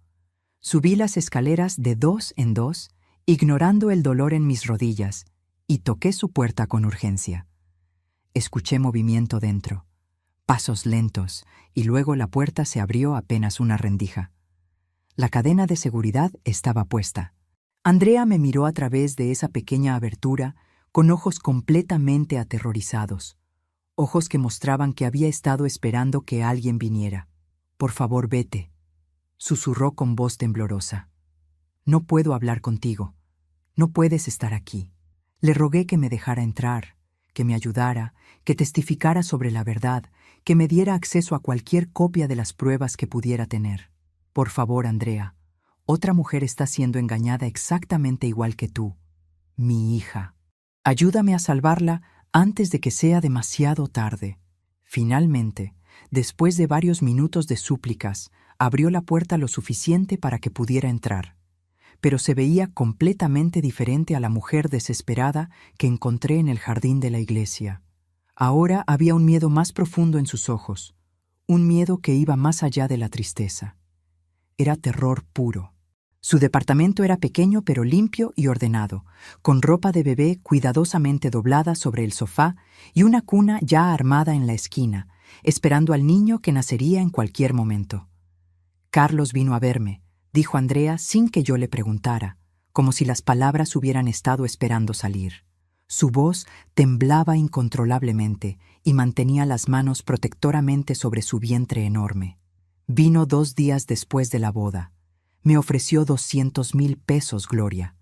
S1: Subí las escaleras de 2 en 2, ignorando el dolor en mis rodillas, y toqué su puerta con urgencia. Escuché movimiento dentro, pasos lentos, y luego la puerta se abrió apenas una rendija. La cadena de seguridad estaba puesta. Andrea me miró a través de esa pequeña abertura con ojos completamente aterrorizados, ojos que mostraban que había estado esperando que alguien viniera. «Por favor, vete», susurró con voz temblorosa. «No puedo hablar contigo. No puedes estar aquí». Le rogué que me dejara entrar, que me ayudara, que testificara sobre la verdad, que me diera acceso a cualquier copia de las pruebas que pudiera tener. «Por favor, Andrea, otra mujer está siendo engañada exactamente igual que tú. Mi hija. Ayúdame a salvarla antes de que sea demasiado tarde». Finalmente, Después de varios minutos de súplicas, abrió la puerta lo suficiente para que pudiera entrar. Pero se veía completamente diferente a la mujer desesperada que encontré en el jardín de la iglesia. Ahora había un miedo más profundo en sus ojos, un miedo que iba más allá de la tristeza. Era terror puro. Su departamento era pequeño pero limpio y ordenado, con ropa de bebé cuidadosamente doblada sobre el sofá y una cuna ya armada en la esquina, esperando al niño que nacería en cualquier momento. Carlos vino a verme, dijo Andrea sin que yo le preguntara, como si las palabras hubieran estado esperando salir. Su voz temblaba incontrolablemente y mantenía las manos protectoramente sobre su vientre enorme. Vino 2 días después de la boda. Me ofreció 200,000 pesos, Gloria.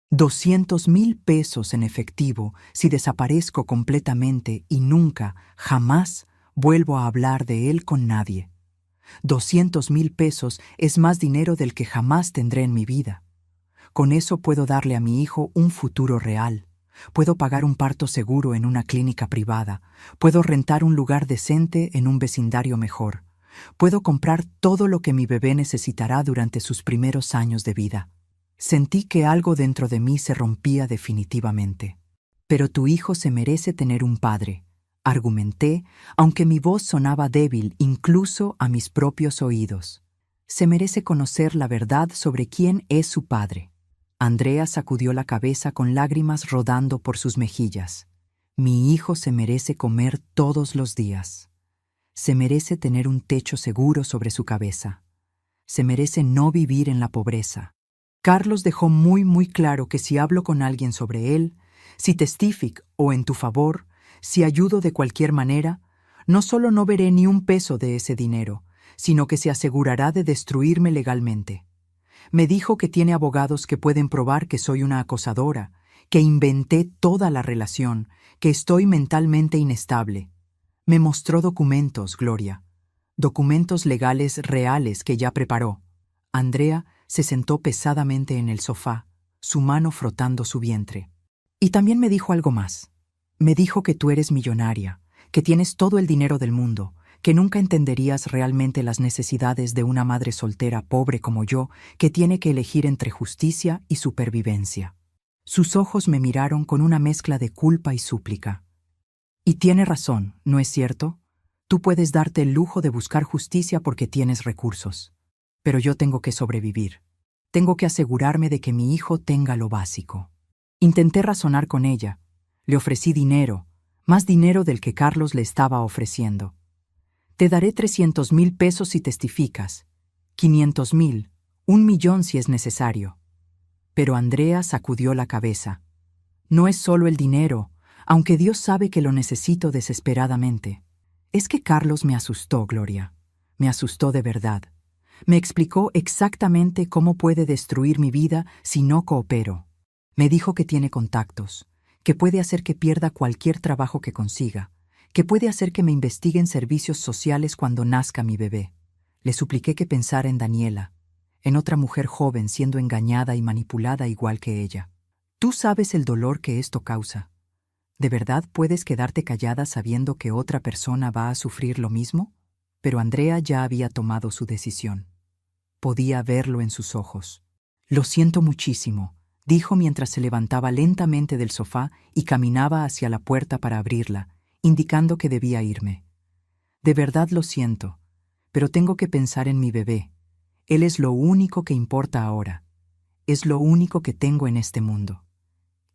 S1: 200,000 pesos en efectivo si desaparezco completamente y nunca, jamás, vuelvo a hablar de él con nadie. 200,000 pesos es más dinero del que jamás tendré en mi vida. Con eso puedo darle a mi hijo un futuro real. Puedo pagar un parto seguro en una clínica privada. Puedo rentar un lugar decente en un vecindario mejor. Puedo comprar todo lo que mi bebé necesitará durante sus primeros años de vida. Sentí que algo dentro de mí se rompía definitivamente. Pero tu hijo se merece tener un padre, argumenté, aunque mi voz sonaba débil incluso a mis propios oídos. Se merece conocer la verdad sobre quién es su padre. Andrea sacudió la cabeza con lágrimas rodando por sus mejillas. Mi hijo se merece comer todos los días. Se merece tener un techo seguro sobre su cabeza. Se merece no vivir en la pobreza. Carlos dejó muy claro que si hablo con alguien sobre él, si testifico o en tu favor, si ayudo de cualquier manera, no solo no veré ni un peso de ese dinero, sino que se asegurará de destruirme legalmente. Me dijo que tiene abogados que pueden probar que soy una acosadora, que inventé toda la relación, que estoy mentalmente inestable. Me mostró documentos, Gloria. Documentos legales reales que ya preparó. Andrea se sentó pesadamente en el sofá, su mano frotando su vientre. Y también me dijo algo más. Me dijo que tú eres millonaria, que tienes todo el dinero del mundo, que nunca entenderías realmente las necesidades de una madre soltera pobre como yo, que tiene que elegir entre justicia y supervivencia. Sus ojos me miraron con una mezcla de culpa y súplica. Y tiene razón, ¿no es cierto? Tú puedes darte el lujo de buscar justicia porque tienes recursos. Pero yo tengo que sobrevivir. Tengo que asegurarme de que mi hijo tenga lo básico. Intenté razonar con ella. Le ofrecí dinero, más dinero del que Carlos le estaba ofreciendo. Te daré 300,000 pesos si testificas, 500,000, 1,000,000 si es necesario. Pero Andrea sacudió la cabeza. No es solo el dinero, aunque Dios sabe que lo necesito desesperadamente. Es que Carlos me asustó, Gloria. Me asustó de verdad. Me explicó exactamente cómo puede destruir mi vida si no coopero. Me dijo que tiene contactos, que puede hacer que pierda cualquier trabajo que consiga, que puede hacer que me investiguen servicios sociales cuando nazca mi bebé. Le supliqué que pensara en Daniela, en otra mujer joven siendo engañada y manipulada igual que ella. Tú sabes el dolor que esto causa. ¿De verdad puedes quedarte callada sabiendo que otra persona va a sufrir lo mismo? Pero Andrea ya había tomado su decisión. Podía verlo en sus ojos. Lo siento muchísimo, dijo mientras se levantaba lentamente del sofá y caminaba hacia la puerta para abrirla, indicando que debía irme. De verdad lo siento, pero tengo que pensar en mi bebé. Él es lo único que importa ahora. Es lo único que tengo en este mundo.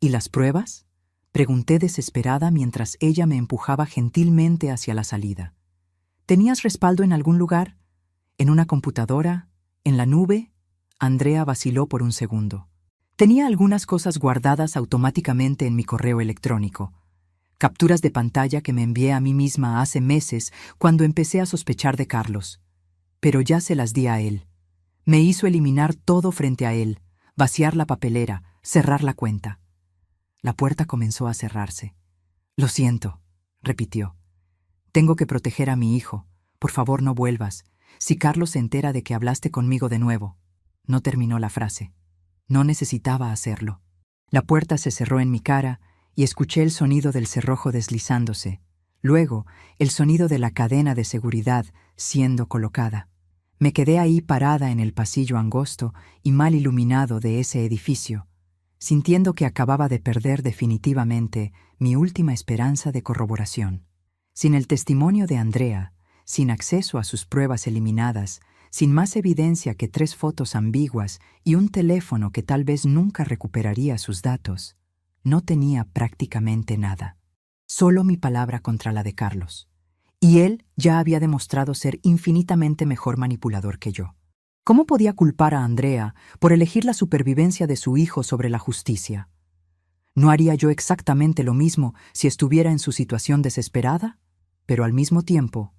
S1: ¿Y las pruebas? Pregunté desesperada mientras ella me empujaba gentilmente hacia la salida. ¿Tenías respaldo en algún lugar? ¿En una computadora? ¿En la nube? Andrea vaciló por un segundo. Tenía algunas cosas guardadas automáticamente en mi correo electrónico. Capturas de pantalla que me envié a mí misma hace meses cuando empecé a sospechar de Carlos. Pero ya se las di a él. Me hizo eliminar todo frente a él, vaciar la papelera, cerrar la cuenta. La puerta comenzó a cerrarse. Lo siento, repitió. Tengo que proteger a mi hijo. Por favor, no vuelvas. Si Carlos se entera de que hablaste conmigo de nuevo. No terminó la frase. No necesitaba hacerlo. La puerta se cerró en mi cara y escuché el sonido del cerrojo deslizándose, Luego, el sonido de la cadena de seguridad siendo colocada. Me quedé ahí parada en el pasillo angosto y mal iluminado de ese edificio, sintiendo que acababa de perder definitivamente mi última esperanza de corroboración. Sin el testimonio de Andrea, sin acceso a sus pruebas eliminadas, sin más evidencia que 3 fotos ambiguas y un teléfono que tal vez nunca recuperaría sus datos, no tenía prácticamente nada. Solo mi palabra contra la de Carlos. Y él ya había demostrado ser infinitamente mejor manipulador que yo. ¿Cómo podía culpar a Andrea por elegir la supervivencia de su hijo sobre la justicia? ¿No haría yo exactamente lo mismo si estuviera en su situación desesperada? Pero al mismo tiempo,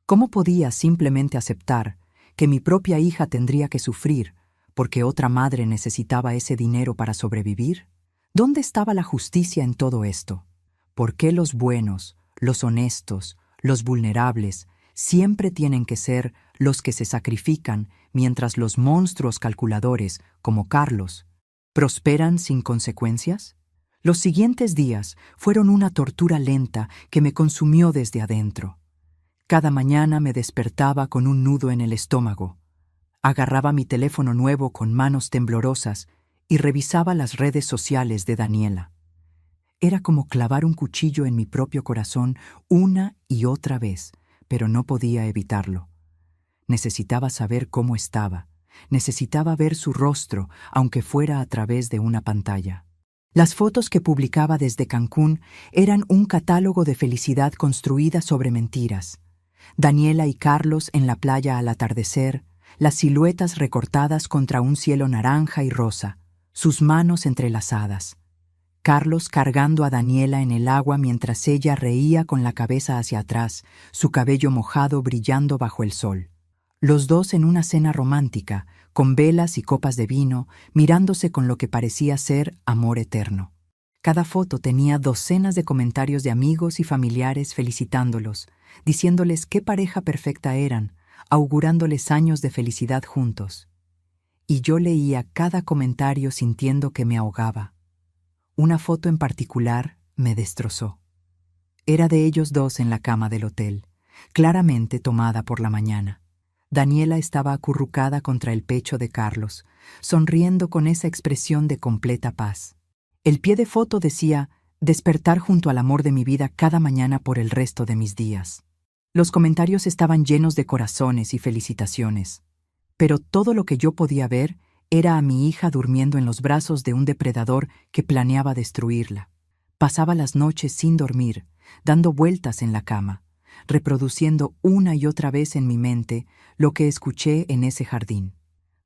S1: ¿cómo podía simplemente aceptar que mi propia hija tendría que sufrir porque otra madre necesitaba ese dinero para sobrevivir? ¿Dónde estaba la justicia en todo esto? ¿Por qué los buenos, los honestos, los vulnerables siempre tienen que ser los que se sacrifican mientras los monstruos calculadores, como Carlos, prosperan sin consecuencias? Los siguientes días fueron una tortura lenta que me consumió desde adentro. Cada mañana me despertaba con un nudo en el estómago. Agarraba mi teléfono nuevo con manos temblorosas y revisaba las redes sociales de Daniela. Era como clavar un cuchillo en mi propio corazón una y otra vez, pero no podía evitarlo. Necesitaba saber cómo estaba. Necesitaba ver su rostro, aunque fuera a través de una pantalla. Las fotos que publicaba desde Cancún eran un catálogo de felicidad construida sobre mentiras. Daniela y Carlos en la playa al atardecer, las siluetas recortadas contra un cielo naranja y rosa, sus manos entrelazadas. Carlos cargando a Daniela en el agua mientras ella reía con la cabeza hacia atrás, su cabello mojado brillando bajo el sol. Los dos en una cena romántica, con velas y copas de vino, mirándose con lo que parecía ser amor eterno. Cada foto tenía docenas de comentarios de amigos y familiares felicitándolos, diciéndoles qué pareja perfecta eran, augurándoles años de felicidad juntos. Y yo leía cada comentario sintiendo que me ahogaba. Una foto en particular me destrozó. Era de ellos dos en la cama del hotel, claramente tomada por la mañana. Daniela estaba acurrucada contra el pecho de Carlos, sonriendo con esa expresión de completa paz. El pie de foto decía, despertar junto al amor de mi vida cada mañana por el resto de mis días. Los comentarios estaban llenos de corazones y felicitaciones, pero todo lo que yo podía ver era a mi hija durmiendo en los brazos de un depredador que planeaba destruirla. Pasaba las noches sin dormir, dando vueltas en la cama, reproduciendo una y otra vez en mi mente lo que escuché en ese jardín.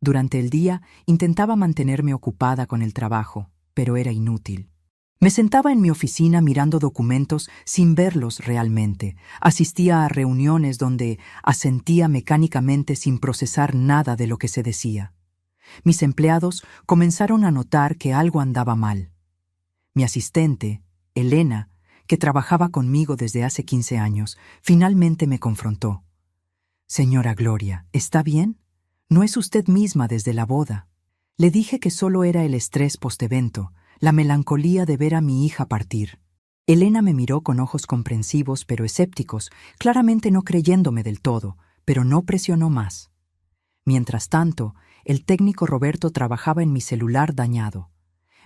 S1: Durante el día intentaba mantenerme ocupada con el trabajo, pero era inútil. Me sentaba en mi oficina mirando documentos sin verlos realmente. Asistía a reuniones donde asentía mecánicamente sin procesar nada de lo que se decía. Mis empleados comenzaron a notar que algo andaba mal. Mi asistente, Elena, que trabajaba conmigo desde hace 15 años, finalmente me confrontó. «Señora Gloria, ¿está bien? No es usted misma desde la boda». Le dije que solo era el estrés postevento, la melancolía de ver a mi hija partir. Elena me miró con ojos comprensivos pero escépticos, claramente no creyéndome del todo, pero no presionó más. Mientras tanto, el técnico Roberto trabajaba en mi celular dañado.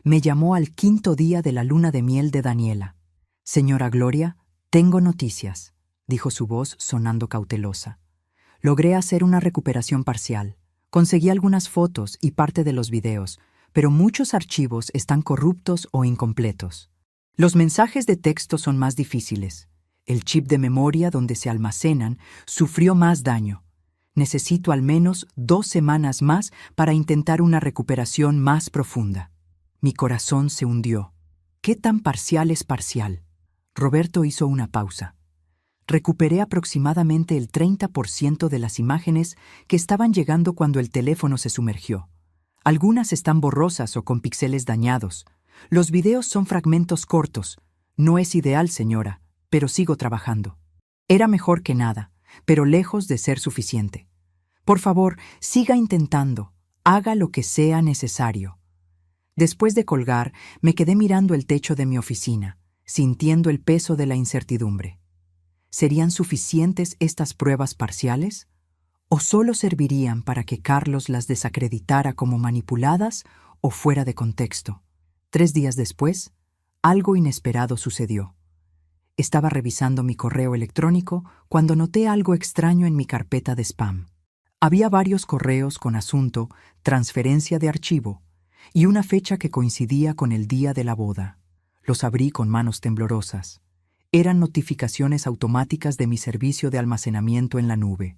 S1: Me llamó al 5º día de la luna de miel de Daniela. «Señora Gloria, tengo noticias», dijo su voz sonando cautelosa. Logré hacer una recuperación parcial. Conseguí algunas fotos y parte de los videos, pero muchos archivos están corruptos o incompletos. Los mensajes de texto son más difíciles. El chip de memoria donde se almacenan sufrió más daño. Necesito al menos 2 semanas más para intentar una recuperación más profunda. Mi corazón se hundió. ¿Qué tan parcial es parcial? Roberto hizo una pausa. Recuperé aproximadamente el 30% de las imágenes que estaban llegando cuando el teléfono se sumergió. Algunas están borrosas o con píxeles dañados. Los videos son fragmentos cortos. No es ideal, señora, pero sigo trabajando. Era mejor que nada, pero lejos de ser suficiente. Por favor, siga intentando. Haga lo que sea necesario. Después de colgar, me quedé mirando el techo de mi oficina, sintiendo el peso de la incertidumbre. ¿Serían suficientes estas pruebas parciales? ¿O solo servirían para que Carlos las desacreditara como manipuladas o fuera de contexto? 3 días después, algo inesperado sucedió. Estaba revisando mi correo electrónico cuando noté algo extraño en mi carpeta de spam. Había varios correos con asunto transferencia de archivo y una fecha que coincidía con el día de la boda. Los abrí con manos temblorosas. Eran notificaciones automáticas de mi servicio de almacenamiento en la nube.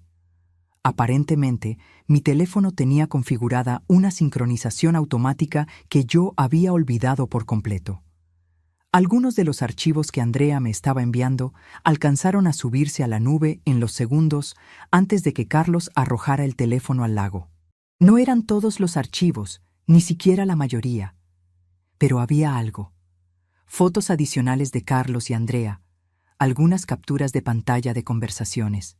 S1: Aparentemente, mi teléfono tenía configurada una sincronización automática que yo había olvidado por completo. Algunos de los archivos que Andrea me estaba enviando alcanzaron a subirse a la nube en los segundos antes de que Carlos arrojara el teléfono al lago. No eran todos los archivos, ni siquiera la mayoría. Pero había algo. Fotos adicionales de Carlos y Andrea, algunas capturas de pantalla de conversaciones.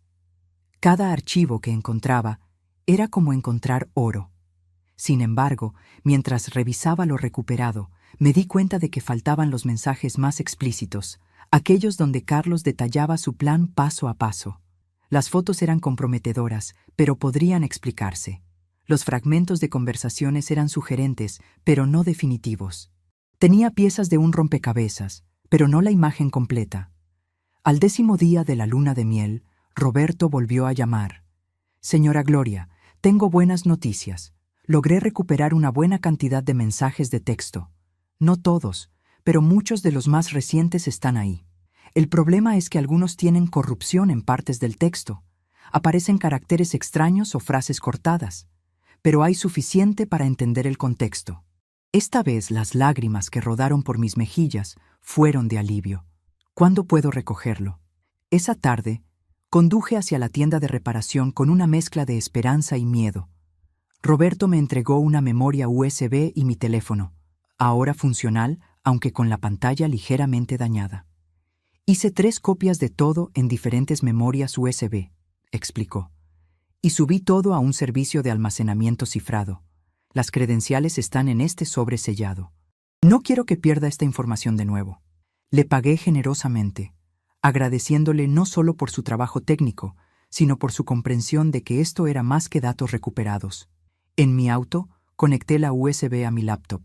S1: Cada archivo que encontraba era como encontrar oro. Sin embargo, mientras revisaba lo recuperado, me di cuenta de que faltaban los mensajes más explícitos, aquellos donde Carlos detallaba su plan paso a paso. Las fotos eran comprometedoras, pero podrían explicarse. Los fragmentos de conversaciones eran sugerentes, pero no definitivos. Tenía piezas de un rompecabezas, pero no la imagen completa. Al 10º día de la luna de miel, Roberto volvió a llamar. «Señora Gloria, tengo buenas noticias. Logré recuperar una buena cantidad de mensajes de texto. No todos, pero muchos de los más recientes están ahí. El problema es que algunos tienen corrupción en partes del texto. Aparecen caracteres extraños o frases cortadas. Pero hay suficiente para entender el contexto». Esta vez las lágrimas que rodaron por mis mejillas fueron de alivio. ¿Cuándo puedo recogerlo? Esa tarde, conduje hacia la tienda de reparación con una mezcla de esperanza y miedo. Roberto me entregó una memoria USB y mi teléfono, ahora funcional, aunque con la pantalla ligeramente dañada. «Hice 3 copias de todo en diferentes memorias USB», explicó. «Y subí todo a un servicio de almacenamiento cifrado. Las credenciales están en este sobre sellado. No quiero que pierda esta información de nuevo». Le pagué generosamente, agradeciéndole no solo por su trabajo técnico, sino por su comprensión de que esto era más que datos recuperados. En mi auto, conecté la USB a mi laptop.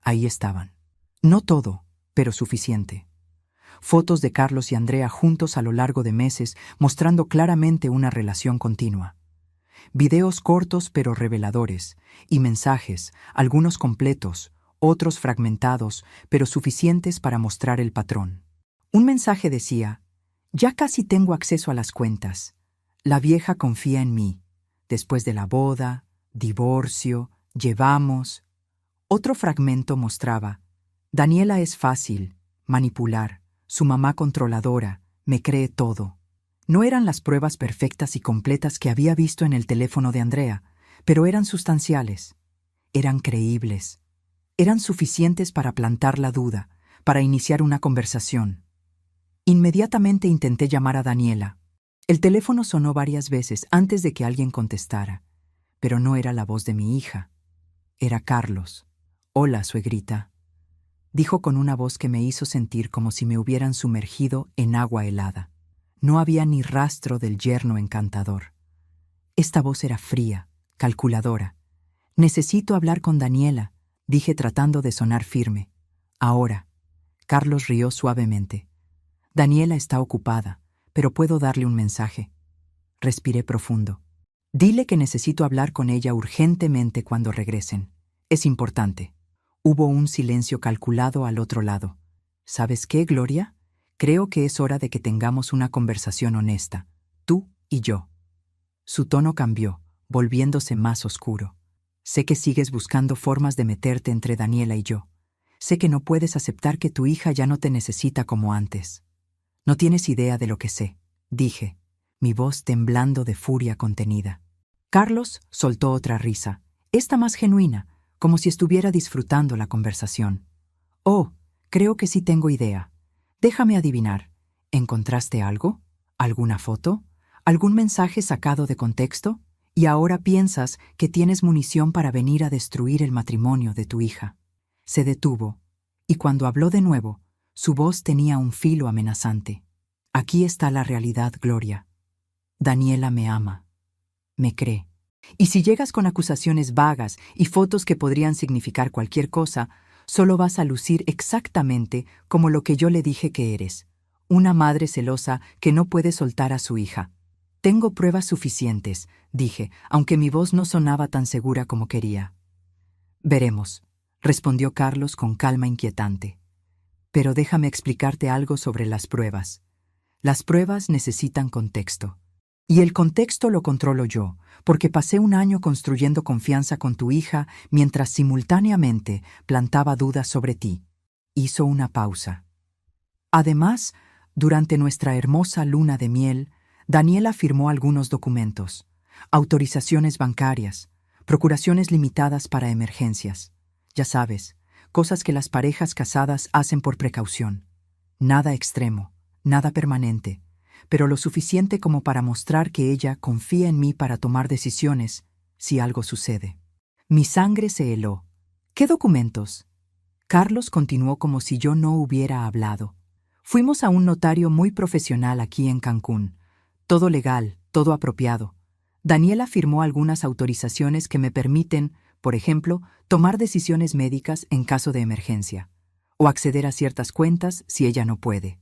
S1: Ahí estaban. No todo, pero suficiente. Fotos de Carlos y Andrea juntos a lo largo de meses, mostrando claramente una relación continua. Videos cortos pero reveladores, y mensajes, algunos completos, otros fragmentados, pero suficientes para mostrar el patrón. Un mensaje decía: «Ya casi tengo acceso a las cuentas. La vieja confía en mí. Después de la boda, divorcio, llevamos». Otro fragmento mostraba: «Daniela es fácil, manipular, su mamá controladora, me cree todo». No eran las pruebas perfectas y completas que había visto en el teléfono de Andrea, pero eran sustanciales, eran creíbles, eran suficientes para plantar la duda, para iniciar una conversación. Inmediatamente intenté llamar a Daniela. El teléfono sonó varias veces antes de que alguien contestara, pero no era la voz de mi hija. Era Carlos. «Hola, suegrita», dijo con una voz que me hizo sentir como si me hubieran sumergido en agua helada. No había ni rastro del yerno encantador. Esta voz era fría, calculadora. «Necesito hablar con Daniela», dije tratando de sonar firme. «Ahora». Carlos rió suavemente. «Daniela está ocupada, pero puedo darle un mensaje». Respiré profundo. «Dile que necesito hablar con ella urgentemente cuando regresen. Es importante». Hubo un silencio calculado al otro lado. «¿Sabes qué, Gloria? Creo que es hora de que tengamos una conversación honesta, tú y yo». Su tono cambió, volviéndose más oscuro. «Sé que sigues buscando formas de meterte entre Daniela y yo. Sé que no puedes aceptar que tu hija ya no te necesita como antes». «No tienes idea de lo que sé», dije, mi voz temblando de furia contenida. Carlos soltó otra risa, esta más genuina, como si estuviera disfrutando la conversación. «Oh, creo que sí tengo idea. Déjame adivinar. ¿Encontraste algo? ¿Alguna foto? ¿Algún mensaje sacado de contexto? Y ahora piensas que tienes munición para venir a destruir el matrimonio de tu hija». Se detuvo, y cuando habló de nuevo, su voz tenía un filo amenazante. Aquí está la realidad, Gloria. Daniela me ama. Me cree. Y si llegas con acusaciones vagas y fotos que podrían significar cualquier cosa, solo vas a lucir exactamente como lo que yo le dije que eres. Una madre celosa que no puede soltar a su hija. Tengo pruebas suficientes, dije, aunque mi voz no sonaba tan segura como quería. Veremos, respondió Carlos con calma inquietante. Pero déjame explicarte algo sobre las pruebas. Las pruebas necesitan contexto. Y el contexto lo controlo yo, porque pasé un año construyendo confianza con tu hija mientras simultáneamente plantaba dudas sobre ti. Hizo una pausa. Además, durante nuestra hermosa luna de miel, Daniela firmó algunos documentos, autorizaciones bancarias, procuraciones limitadas para emergencias. Ya sabes, cosas que las parejas casadas hacen por precaución. Nada extremo, nada permanente, pero lo suficiente como para mostrar que ella confía en mí para tomar decisiones si algo sucede. Mi sangre se heló. ¿Qué documentos? Carlos continuó como si yo no hubiera hablado. Fuimos a un notario muy profesional aquí en Cancún. Todo legal, todo apropiado. Daniela firmó algunas autorizaciones que me permiten, por ejemplo, tomar decisiones médicas en caso de emergencia, o acceder a ciertas cuentas si ella no puede.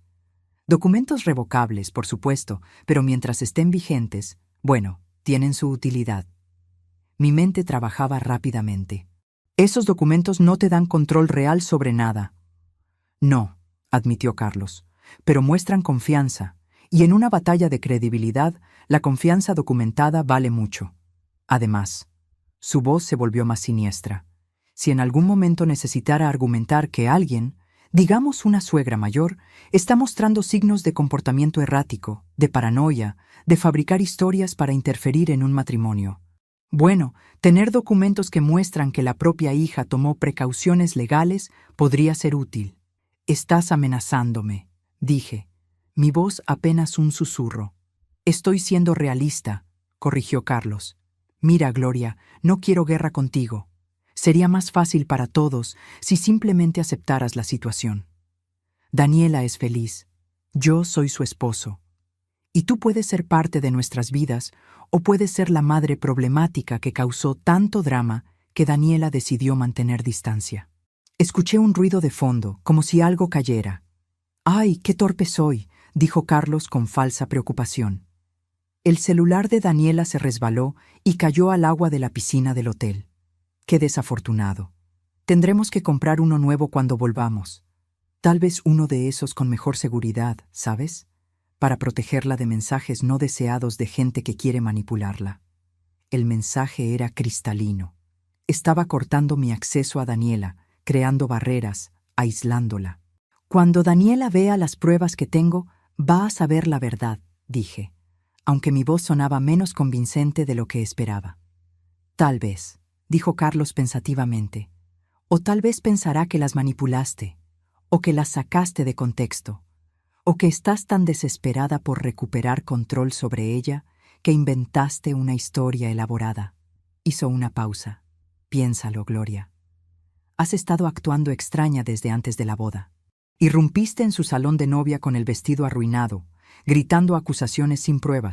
S1: Documentos revocables, por supuesto, pero mientras estén vigentes, bueno, tienen su utilidad. Mi mente trabajaba rápidamente. Esos documentos no te dan control real sobre nada. No, admitió Carlos, pero muestran confianza, y en una batalla de credibilidad, la confianza documentada vale mucho. Además, su voz se volvió más siniestra. Si en algún momento necesitara argumentar que alguien, digamos una suegra mayor, está mostrando signos de comportamiento errático, de paranoia, de fabricar historias para interferir en un matrimonio. Bueno, tener documentos que muestran que la propia hija tomó precauciones legales podría ser útil. Estás amenazándome, dije, mi voz apenas un susurro. Estoy siendo realista, corrigió Carlos. Mira, Gloria, no quiero guerra contigo. Sería más fácil para todos si simplemente aceptaras la situación. Daniela es feliz. Yo soy su esposo. Y tú puedes ser parte de nuestras vidas o puedes ser la madre problemática que causó tanto drama que Daniela decidió mantener distancia. Escuché un ruido de fondo, como si algo cayera. «¡Ay, qué torpe soy!», dijo Carlos con falsa preocupación. El celular de Daniela se resbaló y cayó al agua de la piscina del hotel. Qué desafortunado. Tendremos que comprar uno nuevo cuando volvamos. Tal vez uno de esos con mejor seguridad, ¿sabes? Para protegerla de mensajes no deseados de gente que quiere manipularla. El mensaje era cristalino. Estaba cortando mi acceso a Daniela, creando barreras, aislándola. Cuando Daniela vea las pruebas que tengo, va a saber la verdad, dije, aunque mi voz sonaba menos convincente de lo que esperaba. Tal vez, dijo Carlos pensativamente, o tal vez pensará que las manipulaste, o que las sacaste de contexto, o que estás tan desesperada por recuperar control sobre ella que inventaste una historia elaborada. Hizo una pausa. Piénsalo, Gloria. Has estado actuando extraña desde antes de la boda. Irrumpiste en su salón de novia con el vestido arruinado, gritando acusaciones sin pruebas.